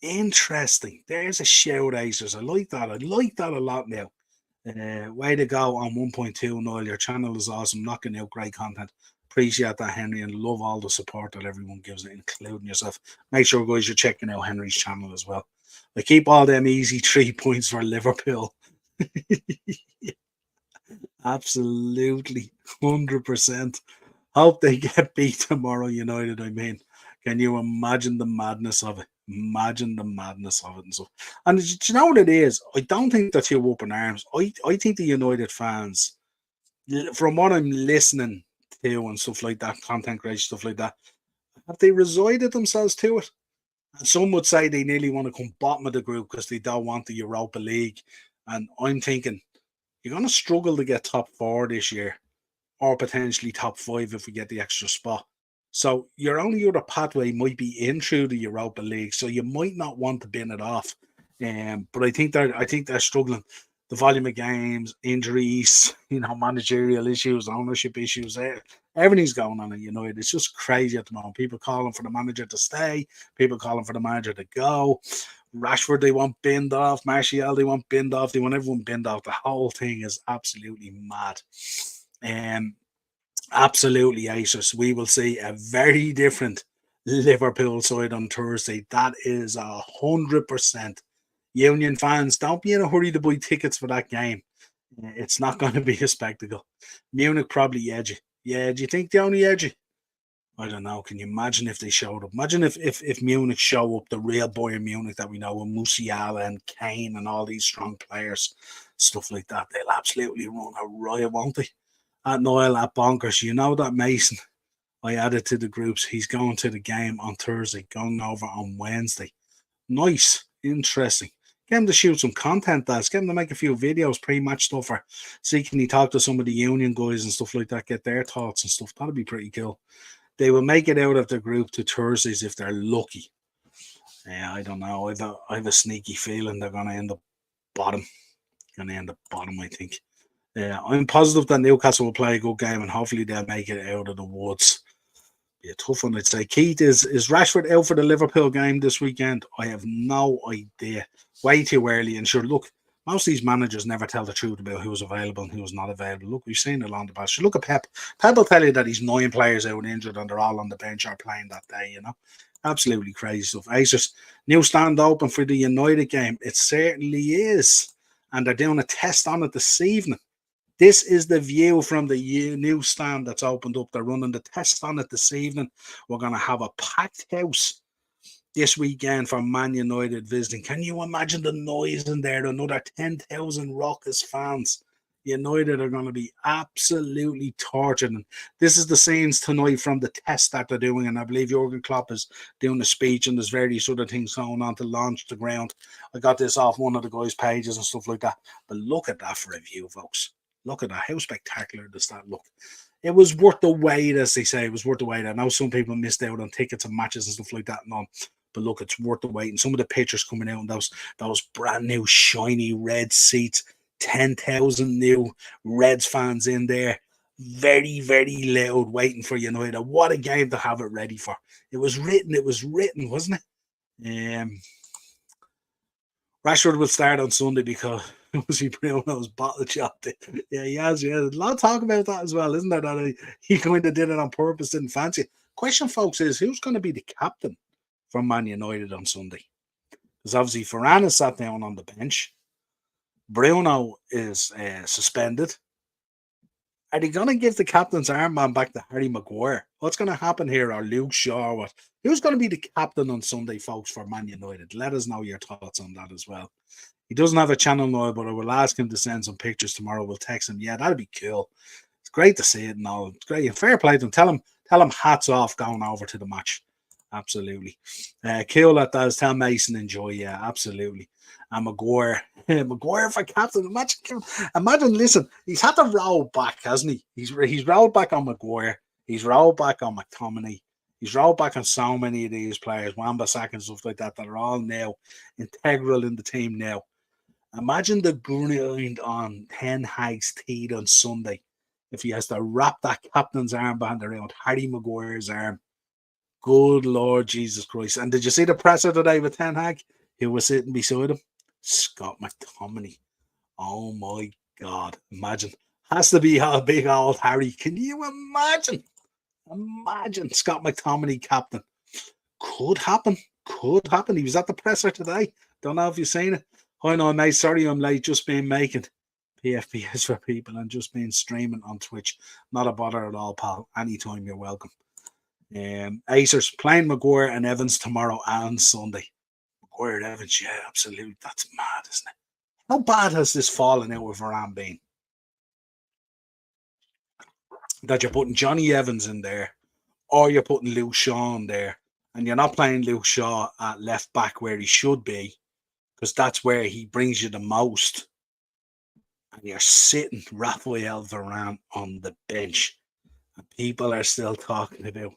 Interesting. There's a shout, Acers. I like that. I like that a lot now. Way to go on 1.2, Niall. Your channel is awesome. Knocking out great content. Appreciate that, Henry, and love all the support that everyone gives it, including yourself. Make sure, guys, you're checking out Henry's channel as well. I keep all them easy 3 points for Liverpool. Absolutely. 100%. Hope they get beat tomorrow, United. I mean, can you imagine the madness of it? Imagine the madness of it and stuff. And do you know what it is? I don't think they're too up in arms. I think the United fans, from what I'm listening to and stuff like that, content creation, stuff like that, have they resigned themselves to it? And some would say they nearly want to come bottom of the group because they don't want the Europa League. And I'm thinking, you're going to struggle to get top 4 this year, or potentially top 5 if we get the extra spot. So your only other pathway might be in through the Europa League. So you might not want to bin it off. But I think they're struggling. The volume of games, injuries, managerial issues, ownership issues, everything's going on at United. It's just crazy at the moment. People calling for the manager to stay, people calling for the manager to go. Rashford, they want binned off. Martial, they want binned off. They want everyone binned off. The whole thing is absolutely mad. Absolutely, Acers. We will see a very different Liverpool side on Thursday. That is 100%. Union fans, don't be in a hurry to buy tickets for that game. It's not going to be a spectacle. Munich probably edgy. Yeah, do you think they only edgy? I don't know. Can you imagine if they showed up? Imagine if Munich show up, the real Bayern Munich that we know, with Musiala and Kane and all these strong players, stuff like that. They'll absolutely run a riot, won't they? At Niall, at Bonkers, you know that Mason I added to the groups. He's going to the game on Thursday, going over on Wednesday. Nice, interesting. Get him to shoot some content, lads. Get him to make a few videos, pre-match stuff, or see can he talk to some of the Union guys and stuff like that, get their thoughts and stuff. That'd be pretty cool. They will make it out of the group to Thursdays if they're lucky. Yeah, I don't know. I have a sneaky feeling they're going to end up bottom. I think. I'm positive that Newcastle will play a good game and hopefully they'll make it out of the woods. Be a tough one, I'd say. Keith, is Rashford out for the Liverpool game this weekend? I have no idea. Way too early. And sure, look, most of these managers never tell the truth about who's available and who's not available. Look, we've seen it along the past. Look at Pep. Pep will tell you that he's 9 players out injured and they're all on the bench or playing that day, you know. Absolutely crazy stuff. Acers, new stand open for the United game. It certainly is. And they're doing a test on it this evening. This is the view from the new stand that's opened up. They're running the test on it this evening. We're going to have a packed house this weekend for Man United visiting. Can you imagine the noise in there? Another 10,000 raucous fans. United are going to be absolutely tortured. And this is the scenes tonight from the test that they're doing. And I believe Jurgen Klopp is doing a speech and there's various other things going on to launch the ground. I got this off one of the guys' pages and stuff like that. But look at that for a view, folks. Look at that. How spectacular does that look? It was worth the wait, as they say. It was worth the wait. I know some people missed out on tickets and matches and stuff like that and all. But look, it's worth the wait. And some of the pictures coming out and those brand new shiny red seats, 10,000 new Reds fans in there. Very, very loud waiting for United. What a game to have it ready for. It was written, wasn't it? Rashford will start on Sunday because he Bruno's bottle chopped it. Yeah, he has. Yeah, there's a lot of talk about that as well, isn't there? That he kind of did it on purpose, didn't fancy it. Question, folks, is who's going to be the captain for Man United on Sunday? Because obviously Varane is sat down on the bench. Bruno is suspended. Are they going to give the captain's armband back to Harry Maguire? What's going to happen here? Or Luke Shaw? Or what? Who's going to be the captain on Sunday, folks, for Man United? Let us know your thoughts on that as well. He doesn't have a channel now, but I will ask him to send some pictures tomorrow. We'll text him. Yeah, that'd be cool. It's great to see it and all. It's great. Fair play to him. Tell him hats off going over to the match. Absolutely. Cool that does. Tell Mason enjoy. Yeah, absolutely. And Maguire. Maguire for captain. Imagine, listen, he's had to roll back, hasn't he? He's rolled back on Maguire. He's rolled back on McTominay. He's rolled back on so many of these players, Wan-Bissaka and stuff like that, that are all now integral in the team now. Imagine the grind on Ten Hag's teeth on Sunday if he has to wrap that captain's armband around Harry Maguire's arm. Good Lord Jesus Christ. And did you see the presser today with Ten Hag? Who was sitting beside him? Scott McTominay. Oh my God. Imagine. Has to be a big old Harry. Can you imagine? Imagine Scott McTominay captain. Could happen. Could happen. He was at the presser today. Don't know if you've seen it. Hi, no, mate. Sorry I'm late. Just been making PFPS for people and just been streaming on Twitch. Not a bother at all, pal. Anytime you're welcome. Acers playing Maguire and Evans tomorrow and Sunday. Maguire and Evans, yeah, absolutely. That's mad, isn't it? How bad has this fallen out with Varane been? That you're putting Johnny Evans in there, or you're putting Luke Shaw in there, and you're not playing Luke Shaw at left back where he should be, because that's where he brings you the most. And you're sitting Raphael Varane on the bench, and people are still talking about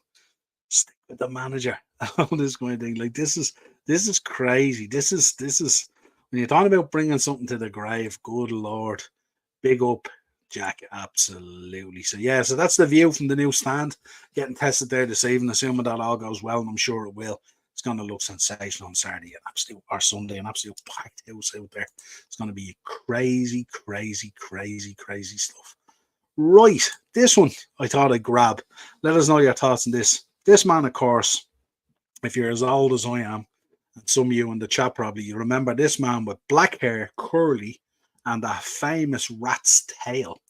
stick with the manager. All this kind of thing. Like this is crazy. This is when you're talking about bringing something to the grave. Good Lord, big up, Jack. Absolutely. So yeah, so that's the view from the new stand getting tested there this evening. Assuming that all goes well, and I'm sure it will. It's going to look sensational on Saturday, or Sunday, an absolute packed house out there. It's going to be crazy, crazy, crazy, crazy stuff. Right, this one I thought I'd grab. Let us know your thoughts on this. This man, of course, if you're as old as I am, and some of you in the chat probably, you remember this man with black hair, curly, and a famous rat's tail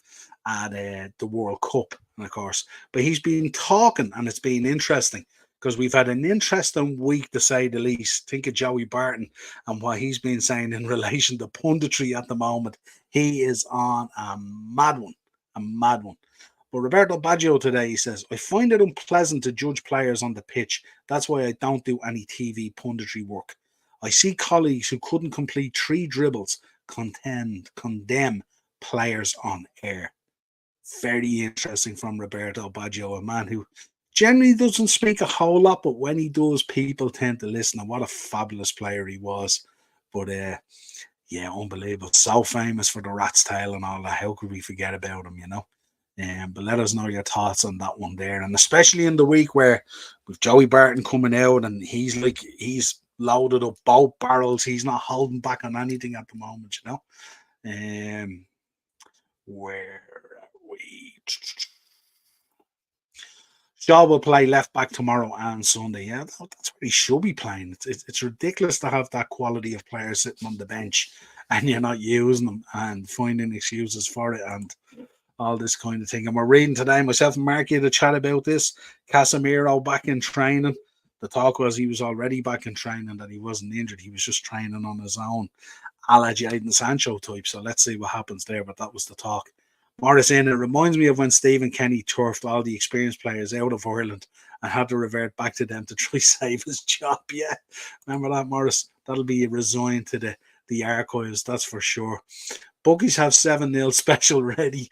at the World Cup, and of course. But he's been talking, and it's been interesting, because we've had an interesting week, to say the least. Think of Joey Barton and what he's been saying in relation to punditry at the moment. He is on a mad one. A mad one. But Roberto Baggio today, he says, I find it unpleasant to judge players on the pitch. That's why I don't do any TV punditry work. I see colleagues who couldn't complete 3 dribbles condemn players on air. Very interesting from Roberto Baggio, a man who generally doesn't speak a whole lot, but when he does, people tend to listen. And what a fabulous player he was. But Yeah, unbelievable. So famous for the rat's tail and all that. How could we forget about him, you know? But let us know your thoughts on that one there. And especially in the week where with Joey Barton coming out and he's loaded up both barrels. He's not holding back on anything at the moment, you know? Where are we? Shaw will play left back tomorrow and Sunday. Yeah, that's where he should be playing. It's ridiculous to have that quality of player sitting on the bench and you're not using them and finding excuses for it and all this kind of thing. And we're reading today, myself and Mark had a chat about this. Casemiro back in training. The talk was he was already back in training, that he wasn't injured. He was just training on his own, a la Jadon Sancho type. So let's see what happens there. But that was the talk. Morris in, it reminds me of when Stephen Kenny turfed all the experienced players out of Ireland and had to revert back to them to try save his job. Yeah, remember that, Morris? That'll be resigned to the archives, that's for sure. Bookies have 7-0 special ready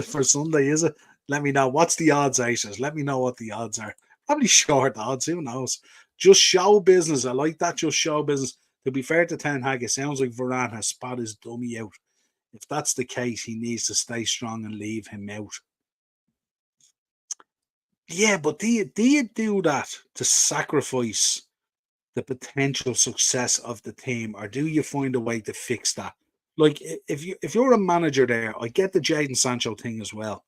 for Sunday, is it? Let me know. What's the odds, Aces? Let me know what the odds are. Probably short odds, who knows? Just show business. I like that, just show business. To be fair to Ten Hag, it sounds like Varane has spat his dummy out. If that's the case, he needs to stay strong and leave him out. Yeah, but do you do that to sacrifice the potential success of the team, or do you find a way to fix that? Like if you're a manager there, I get the Jadon Sancho thing as well,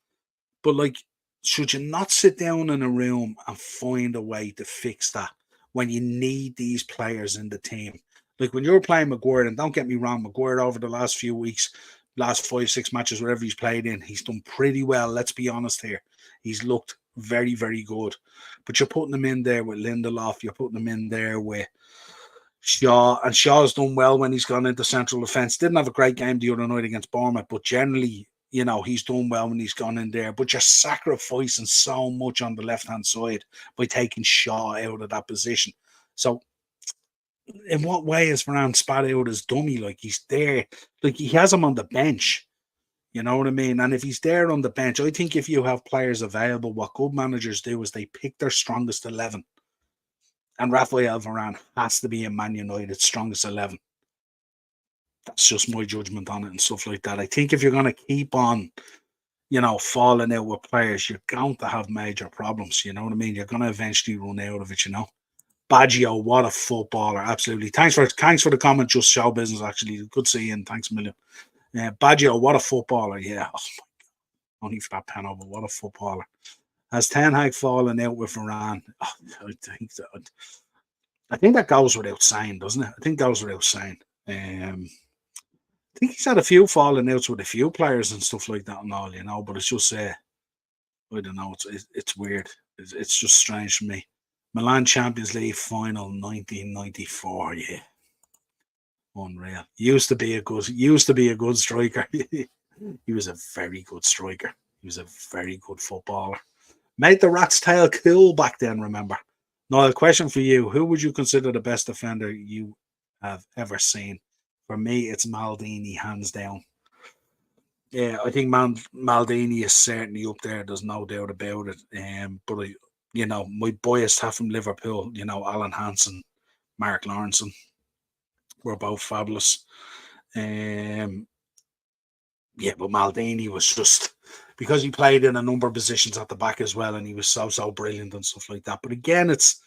but like, should you not sit down in a room and find a way to fix that when you need these players in the team? Like when you're playing Maguire, and don't get me wrong, Maguire over the last few weeks, last 5, 6 matches, wherever he's played in, he's done pretty well. Let's be honest here. He's looked very, very good. But you're putting him in there with Lindelof, you're putting him in there with Shaw, and Shaw's done well when he's gone into central defence. Didn't have a great game the other night against Bournemouth, but generally, he's done well when he's gone in there. But you're sacrificing so much on the left-hand side by taking Shaw out of that position. So in what way is Varane spat out as dummy? Like, he's there, like he has him on the bench. You know what I mean? And if he's there on the bench, I think if you have players available, what good managers do is they pick their strongest 11. And Rafael Varane has to be in Man United's strongest 11. That's just my judgment on it and stuff like that. I think if you're going to keep on, falling out with players, you're going to have major problems. You know what I mean? You're going to eventually run out of it, Baggio, what a footballer. Absolutely. Thanks for the comment, just show business, actually. Good seeing you, and thanks a million. Baggio, what a footballer. Yeah. Oh, only for that pen over. What a footballer. Has Ten Hag fallen out with Varane? Oh, I think that goes without saying, doesn't it? I think that goes without saying. I think he's had a few falling outs with a few players and stuff like that and all, but it's just, I don't know, it's weird. It's just strange for me. Milan Champions League final 1994, yeah. Unreal. Used to be a good striker. He was a very good striker. He was a very good footballer. Made the rat's tail cool back then, remember? Now, a question for you. Who would you consider the best defender you have ever seen? For me, it's Maldini, hands down. Yeah, I think Maldini is certainly up there. There's no doubt about it. But my bias have from Liverpool. Alan Hansen, Mark Lawrence were both fabulous. Yeah, but Maldini was just because he played in a number of positions at the back as well, and he was so brilliant and stuff like that. But again, it's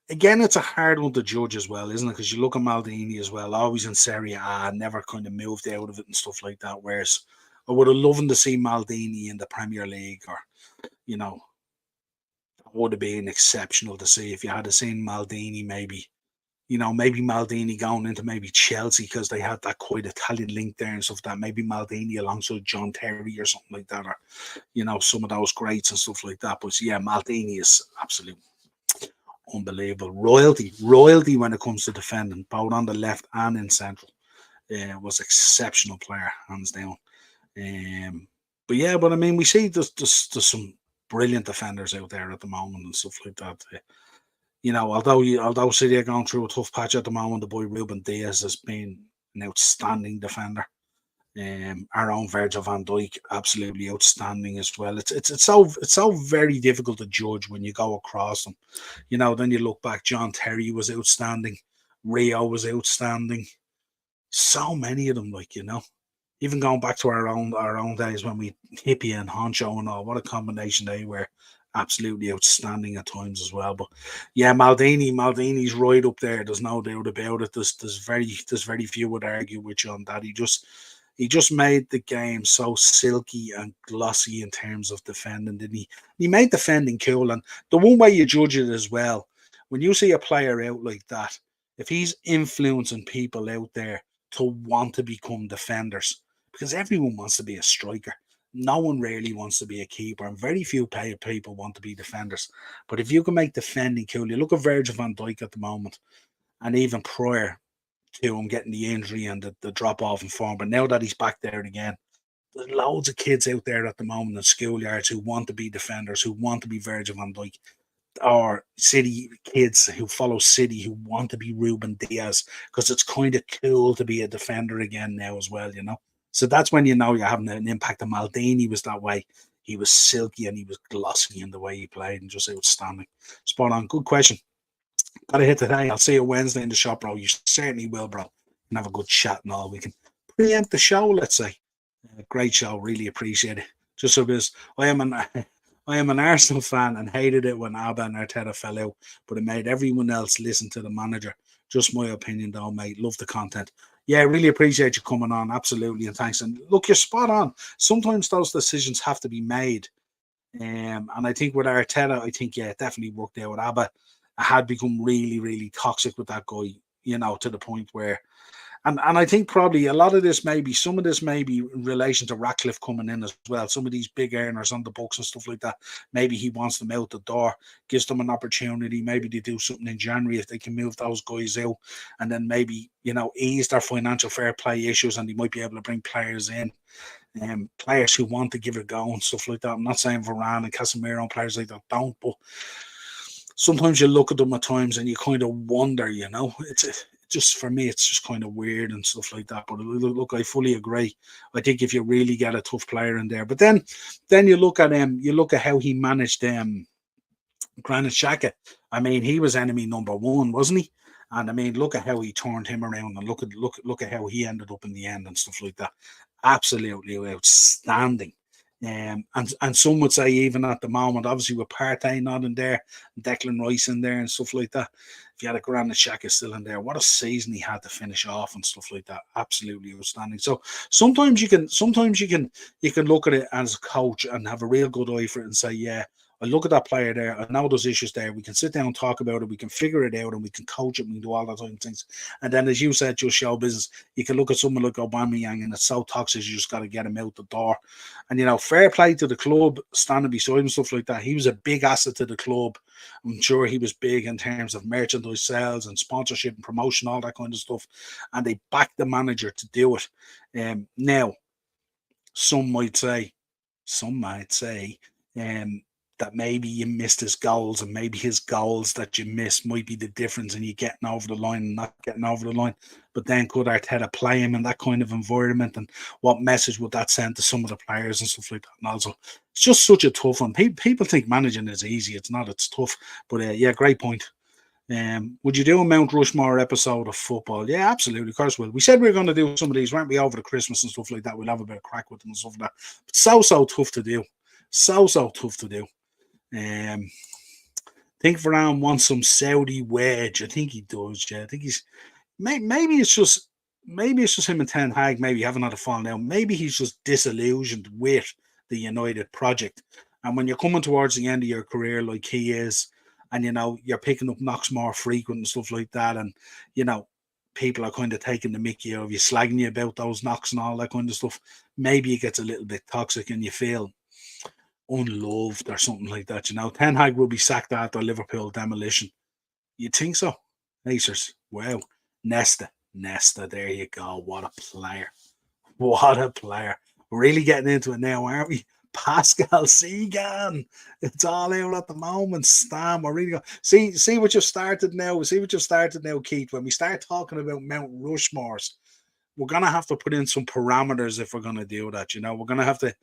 a hard one to judge as well, isn't it? Because you look at Maldini as well, always in Serie A, never kind of moved out of it and stuff like that. Whereas I would have loved to see Maldini in the Premier League, or that would have been exceptional to see if you had seen Maldini maybe Maldini going into maybe Chelsea because they had that quite Italian link there and stuff like that. Maybe Maldini alongside John Terry or something like that, or some of those greats and stuff like that. But yeah, Maldini is absolutely unbelievable. Royalty when it comes to defending, both on the left and in central. Was exceptional player, hands down. But I mean, we see there's some brilliant defenders out there at the moment and stuff like that. Although City are going through a tough patch at the moment, the boy Ruben Diaz has been an outstanding defender. Our own Virgil van Dijk, absolutely outstanding as well. It's so very difficult to judge when you go across them. Then you look back, John Terry was outstanding, Rio was outstanding. So many of them, like, even going back to our own days when we Hippie and Honcho and all, what a combination they were. Absolutely outstanding at times as well. But yeah, Maldini's right up there. There's no doubt about it. There's very few would argue with you on that. He just made the game so silky and glossy in terms of defending, didn't he? He made defending cool. And the one way you judge it as well, when you see a player out like that, if he's influencing people out there to want to become defenders, because everyone wants to be a striker. No one really wants to be a keeper, and very few people want to be defenders. But if you can make defending cool, you look at Virgil van Dijk at the moment, and even prior to him getting the injury and the drop off in form, but now that he's back there again, there's loads of kids out there at the moment in schoolyards who want to be defenders, who want to be Virgil van Dijk, or City kids who follow City who want to be Ruben Diaz, because it's kind of cool to be a defender again now as well. So that's when you know you're having an impact. And Maldini was that way. He was silky and he was glossy in the way he played and just outstanding. Spot on. Good question. Got to hit today. I'll see you Wednesday in the shop, bro. You certainly will, bro. And have a good chat and all. We can preempt the show, let's say. Great show. Really appreciate it. Just so because I am an Arsenal fan and hated it when Abba and Arteta fell out, but it made everyone else listen to the manager. Just my opinion, though, mate. Love the content. Yeah, really appreciate you coming on. Absolutely, and thanks. And look, you're spot on. Sometimes those decisions have to be made. And I think with Arteta, I think, yeah, it definitely worked out. With Abba, I had become really, really toxic with that guy, to the point where and I think probably a lot of this maybe some of this may be in relation to Ratcliffe coming in as well. Some of these big earners on the books and stuff like that. Maybe he wants them out the door, gives them an opportunity. Maybe they do something in January if they can move those guys out, and then maybe ease their financial fair play issues, and they might be able to bring players in, players who want to give it a go and stuff like that. I'm not saying Varane and Casemiro and players like that don't, but sometimes you look at them at times and you kind of wonder, it's just for me, it's just kind of weird and stuff like that. But look, I fully agree. I think if you really get a tough player in there, but then you look at how he managed Granit Xhaka. I mean, he was enemy number one, wasn't he? And I mean, look at how he turned him around, and look at how he ended up in the end and stuff like that. Absolutely outstanding. And some would say even at the moment, obviously with Partey not in there, Declan Rice in there and stuff like that. If you had a Granit Xhaka still in there, what a season he had to finish off and stuff like that. Absolutely outstanding. So sometimes you can look at it as a coach and have a real good eye for it and say, yeah, I look at that player there. I know there's issues there. We can sit down and talk about it. We can figure it out, and we can coach it. We can do all that type of things. And then, as you said, just show business. You can look at someone like Aubameyang, and it's so toxic. You just got to get him out the door. And fair play to the club standing beside him, stuff like that. He was a big asset to the club. I'm sure he was big in terms of merchandise sales and sponsorship and promotion, all that kind of stuff. And they backed the manager to do it. Now, some might say, um, that maybe you missed his goals, and maybe his goals that you missed might be the difference in you getting over the line and not getting over the line. But then could Arteta play him in that kind of environment, and what message would that send to some of the players and stuff like that? And also, it's just such a tough one. People think managing is easy. It's not. It's tough. But yeah, great point. Would you do a Mount Rushmore episode of football? Yeah, absolutely. Of course, will. We said we were going to do some of these, weren't we, over the Christmas and stuff like that? We'll have a bit of crack with them and stuff like that. But so tough to do. So tough to do. I think Varane wants some Saudi wedge. I think he does. Yeah, I think he's maybe it's just him and Ten Hag maybe haven't had a fall now. Maybe he's just disillusioned with the United project. And when you're coming towards the end of your career like he is, and you're picking up knocks more frequent and stuff like that, and people are kind of taking the mickey of you, slagging you about those knocks and all that kind of stuff. Maybe it gets a little bit toxic and you feel unloved or something like that. Ten Hag will be sacked after Liverpool demolition. You think so? Acers. Wow. Nesta, there you go. What a player. What a player. We're really getting into it now, aren't we? Pascal Segan. It's all out at the moment. Stam. We're really going. See what you've started now. See what you've started now, Keith. When we start talking about Mount Rushmores, we're going to have to put in some parameters if we're going to do that. We're going to have to,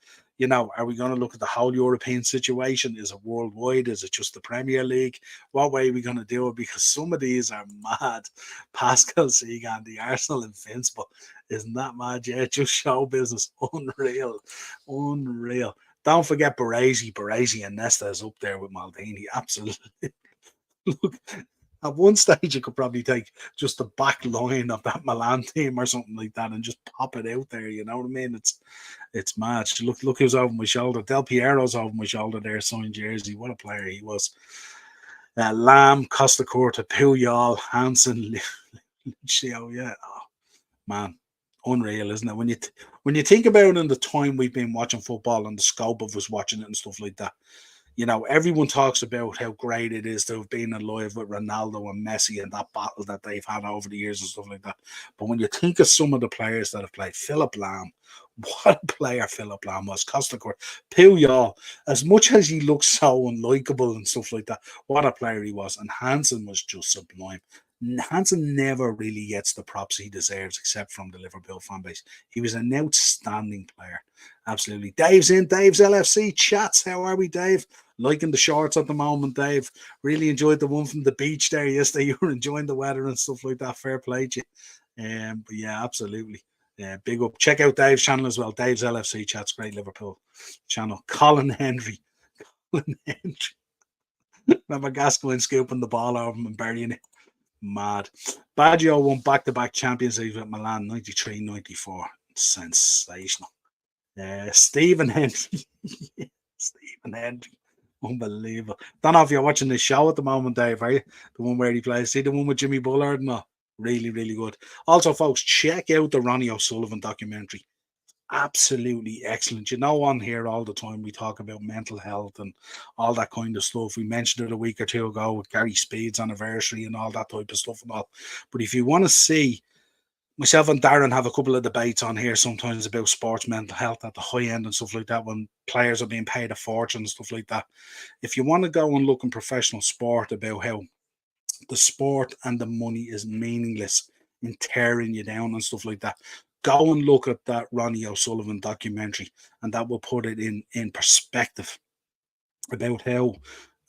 are we going to look at the whole European situation? Is it worldwide? Is it just the Premier League? What way are we going to do it? Because some of these are mad. Pascal Sagan, the Arsenal Invincible. Isn't that mad? Yeah, just show business. Unreal. Unreal. Don't forget Baresi and Nesta is up there with Maldini. Absolutely. Look, at one stage, you could probably take just the back line of that Milan team or something like that and just pop it out there. You know what I mean? It's mad. Look who's over my shoulder. Del Piero's over my shoulder there, signed jersey. What a player he was. Lamb, Costa Curta, Puyol, Hansen, Lucio. Yeah, oh, man, unreal, isn't it? When you think about it in the time we've been watching football and the scope of us watching it and stuff like that. Everyone talks about how great it is to have been alive with Ronaldo and Messi and that battle that they've had over the years and stuff like that. But when you think of some of the players that have played, Philip Lahm, what a player Philip Lahm was. Costa Curta, Puyol, as much as he looks so unlikable and stuff like that, what a player he was. And Hansen was just sublime. Hansen never really gets the props he deserves except from the Liverpool fan base. He was an outstanding player. Absolutely. Dave's in. Dave's LFC chats. How are we, Dave? Liking the shorts at the moment, Dave. Really enjoyed the one from the beach there yesterday. You were enjoying the weather and stuff like that. Fair play to you. But yeah, absolutely. Yeah, big up. Check out Dave's channel as well. Dave's LFC chats. Great Liverpool channel. Colin Henry. Colin Henry. Remember Gascoigne scooping the ball over him and burying it. Mad. Baggio won back-to-back Champions League with Milan, 93-94. Sensational. Stephen Henry. Stephen Henry. Unbelievable. Don't know if you're watching this show at the moment, Dave, are you? The one where he plays. See the one with Jimmy Bullard? No. Really, really good. Also, folks, check out the Ronnie O'Sullivan documentary. Absolutely excellent. On here all the time we talk about mental health and all that kind of stuff. We mentioned it a week or two ago with Gary Speed's anniversary and all that type of stuff and all. But if you want to see, myself and Darren have a couple of debates on here sometimes about sports mental health at the high end and stuff like that when players are being paid a fortune and stuff like that. If you want to go and look in professional sport about how the sport and the money is meaningless in tearing you down and stuff like that, go and look at that Ronnie O'Sullivan documentary, and that will put it in perspective about how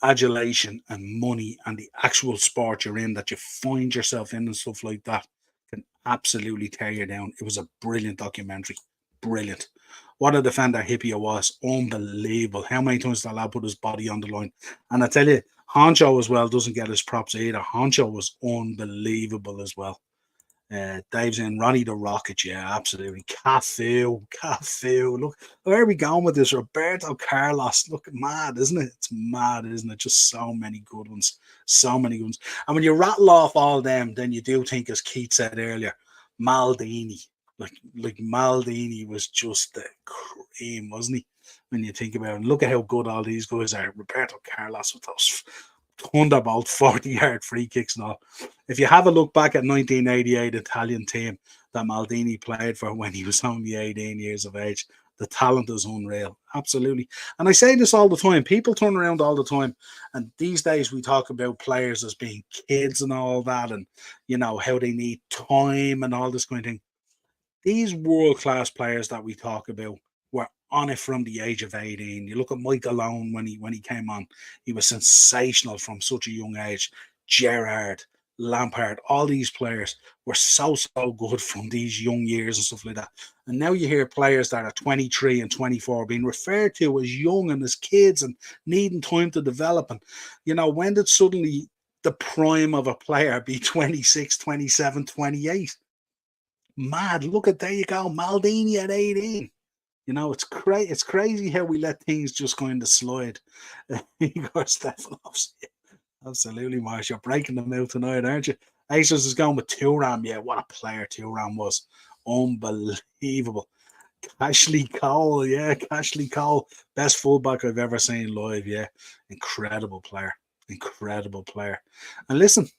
adulation and money and the actual sport you're in that you find yourself in and stuff like that can absolutely tear you down. It was a brilliant documentary. Brilliant. What a defender Hipia was. Unbelievable. How many times did that lad put his body on the line? And I tell you, Honcho as well doesn't get his props either. Honcho was unbelievable as well. Dave's in. Ronnie the Rocket, yeah, absolutely. Cafu. Look, where are we going with this? Roberto Carlos. Look, mad, isn't it? It's mad, isn't it? Just so many good ones. So many good ones. And when you rattle off all them, then you do think, as Keith said earlier, Maldini. Like Maldini was just the cream, wasn't he? When you think about it, look at how good all these guys are. Roberto Carlos with those thunderbolt 40-yard free kicks and all. If you have a look back at 1988 Italian team that Maldini played for when he was only 18 years of age, the talent is unreal. Absolutely. And I say this all the time. People turn around all the time. And these days we talk about players as being kids and all that and, how they need time and all this kind of thing. These world-class players that we talk about were on it from the age of 18. You look at Michael Owen when he came on, he was sensational from such a young age. Gerrard, Lampard, all these players were so good from these young years and stuff like that. And now you hear players that are 23 and 24 being referred to as young and as kids and needing time to develop. And, when did suddenly the prime of a player be 26, 27, 28? Mad. Look at, there you go, Maldini at 18. It's crazy how we let things just kind of slide. Igor Stefanovs. Absolutely, Marsh. You're breaking them out tonight, aren't you? Aces is going with Thuram. Yeah, what a player Thuram was. Unbelievable. Ashley Cole. Yeah, Ashley Cole. Best fullback I've ever seen live. Yeah, incredible player. Incredible player. And listen,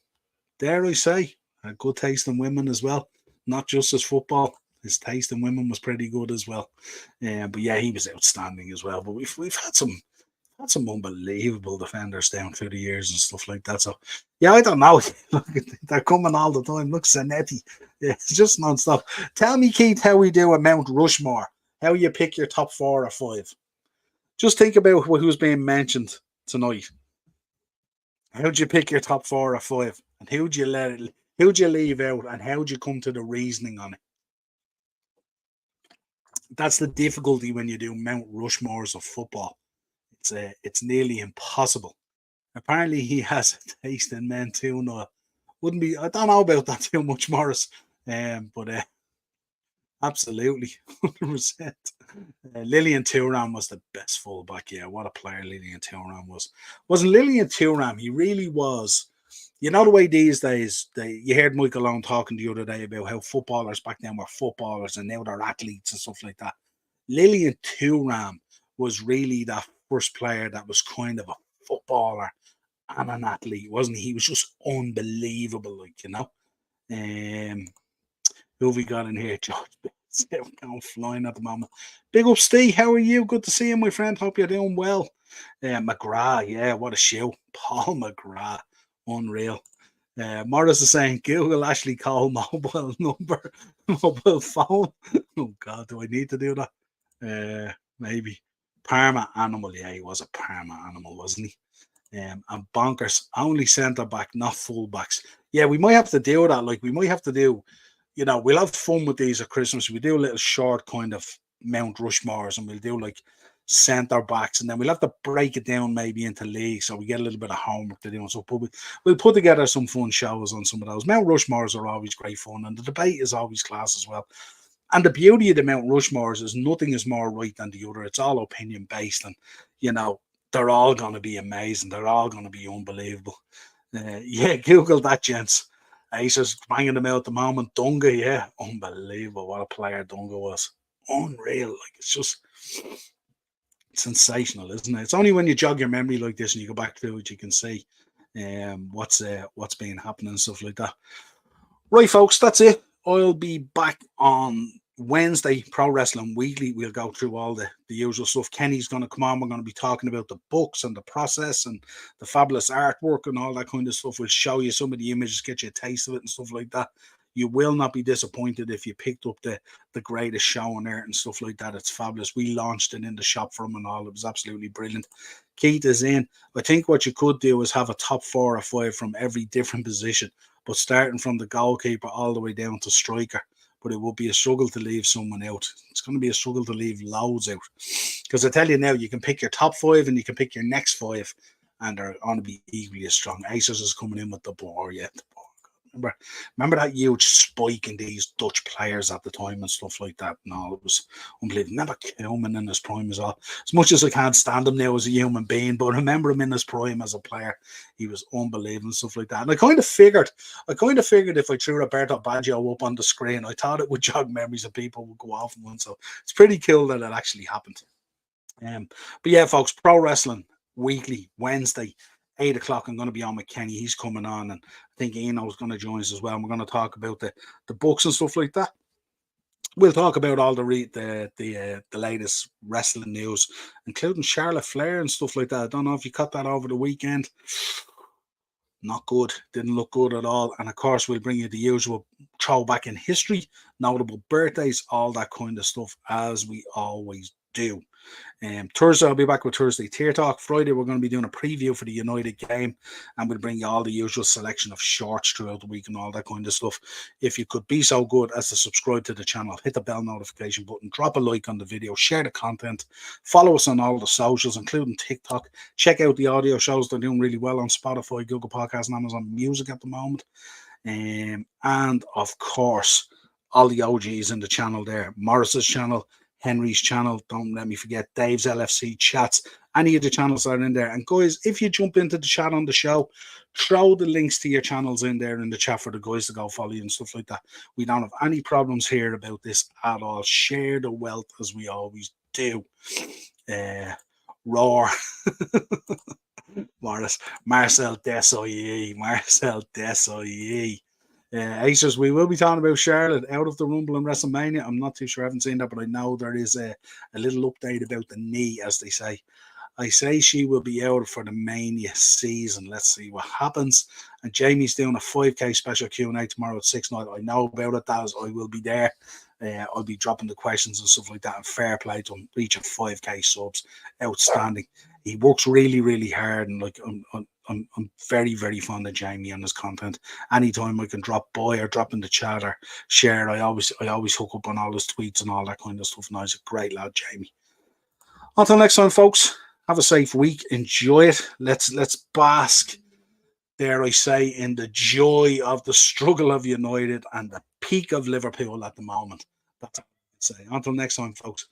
dare I say, a good taste in women as well. Not just as football. His taste in women was pretty good as well. But yeah, he was outstanding as well. But we've had some Had some unbelievable defenders down through the years and stuff like that. So, yeah, I don't know. They're coming all the time. Look, Zanetti. Yeah, it's just non-stop. Tell me, Keith, how we do at Mount Rushmore. How you pick your top 4 or 5. Just think about who's being mentioned tonight. How'd you pick your top 4 or 5? And who'd you leave out? And how'd you come to the reasoning on it? That's the difficulty when you do Mount Rushmores of football. It's nearly impossible. Apparently, he has a taste in men too. No, wouldn't be. I don't know about that too much, Morris. But absolutely, 100%. Lillian Thuram was the best fullback. Yeah, what a player Lillian Thuram was. Wasn't Lillian Thuram? He really was. You know the way these days, you heard Michael Owen talking the other day about how footballers back then were footballers and now they're athletes and stuff like that. Lillian Thuram was really that first player that was kind of a footballer and an athlete, wasn't he? He was just unbelievable, Um, who have we got in here? George Bates going flying at the moment. Big up, Steve. How are you? Good to see you, my friend. Hope you're doing well. McGrath, yeah, what a show. Paul McGrath, unreal. Morris is saying Google Ashley Cole mobile number, mobile phone. Oh God, do I need to do that? Maybe. Parma animal, yeah, he was a Parma animal, wasn't he? And bonkers, only centre back, not full backs. Yeah, we might have to do that. Like we might have to do, we'll have fun with these at Christmas. We do a little short kind of Mount Rushmores, and we'll do like centre backs, and then we'll have to break it down maybe into leagues, so we get a little bit of homework to do. And so we'll put together some fun shows on some of those. Mount Rushmores are always great fun, and the debate is always class as well. And the beauty of the Mount Rushmores is nothing is more right than the other. It's all opinion based, and they're all going to be amazing. They're all going to be unbelievable. Yeah, Google that, gents. He's just banging them out at the moment. Dunga, yeah, unbelievable. What a player Dunga was. Unreal. Like, it's just sensational, isn't it? It's only when you jog your memory like this and you go back to it, you can see what's been happening and stuff like that. Right, folks, that's it. I'll be back on Wednesday, Pro Wrestling Weekly. We'll go through all the usual stuff. Kenny's going to come on. We're going to be talking about the books and the process and the fabulous artwork and all that kind of stuff. We'll show you some of the images, get you a taste of it and stuff like that. You will not be disappointed if you picked up the greatest show on earth and stuff like that. It's fabulous. We launched it in the shop for him and all. It was absolutely brilliant. Keith is in. I think what you could do is have a top 4 or 5 from every different position, but starting from the goalkeeper all the way down to striker. But it will be a struggle to leave someone out. It's going to be a struggle to leave loads out. Because I tell you now, you can pick your top 5 and you can pick your next 5, and they're going to be equally as strong. Aces is coming in with the ball, yeah. Remember that huge spike in these Dutch players at the time and stuff like that? No, it was unbelievable. Remember Koeman in his prime as well. As much as I can't stand him now as a human being, but remember him in his prime as a player. He was unbelievable and stuff like that. And I kind of figured if I threw Roberto Baggio up on the screen, I thought it would jog memories of people would go off one. So it's pretty cool that it actually happened. But yeah, folks, Pro Wrestling Weekly, Wednesday, 8 o'clock. I'm going to be on with Kenny. He's coming on, and I think Eno's going to join us as well. And we're going to talk about the books and stuff like that. We'll talk about all the latest wrestling news, including Charlotte Flair and stuff like that. I don't know if you cut that over the weekend. Not good. Didn't look good at all. And of course, we'll bring you the usual throwback in history, notable birthdays, all that kind of stuff, as we always do. Thursday, I'll be back with Thursday Tier Talk. Friday, we're going to be doing a preview for the United game, and we'll bring you all the usual selection of shorts throughout the week and all that kind of stuff. If you could be so good as to subscribe to the channel, hit the bell notification button, drop a like on the video, share the content, follow us on all the socials, including TikTok. Check out the audio shows. They're doing really well on Spotify, Google Podcasts, and Amazon Music at the moment. And of course, all the OGs in the channel there. Morris's channel, Henry's channel, don't let me forget Dave's LFC chats, any of the channels that are in there. And guys, if you jump into the chat on the show, throw the links to your channels in there in the chat for the guys to go follow you and stuff like that. We don't have any problems here about this at all. Share the wealth as we always do. Roar. Marcel Desailly. Acers, we will be talking about Charlotte out of the Rumble and WrestleMania. I'm not too sure. I haven't seen that, but I know there is a little update about the knee, as they say. I say she will be out for the Mania season. Let's see what happens. And Jamie's doing a 5K special Q&A tomorrow at 6 night. I know about it, Daz. I will be there. I'll be dropping the questions and stuff like that. And fair play to him, reaching 5K subs. Outstanding. He works really, really hard. And like I'm very, very fond of Jamie and his content. Anytime I can drop by or drop in the chat or share, I always hook up on all his tweets and all that kind of stuff. And he's a great lad, Jamie. Until next time, folks. Have a safe week. Enjoy it. Let's bask, dare I say, in the joy of the struggle of United and the peak of Liverpool at the moment. That's all I can say. Until next time, folks.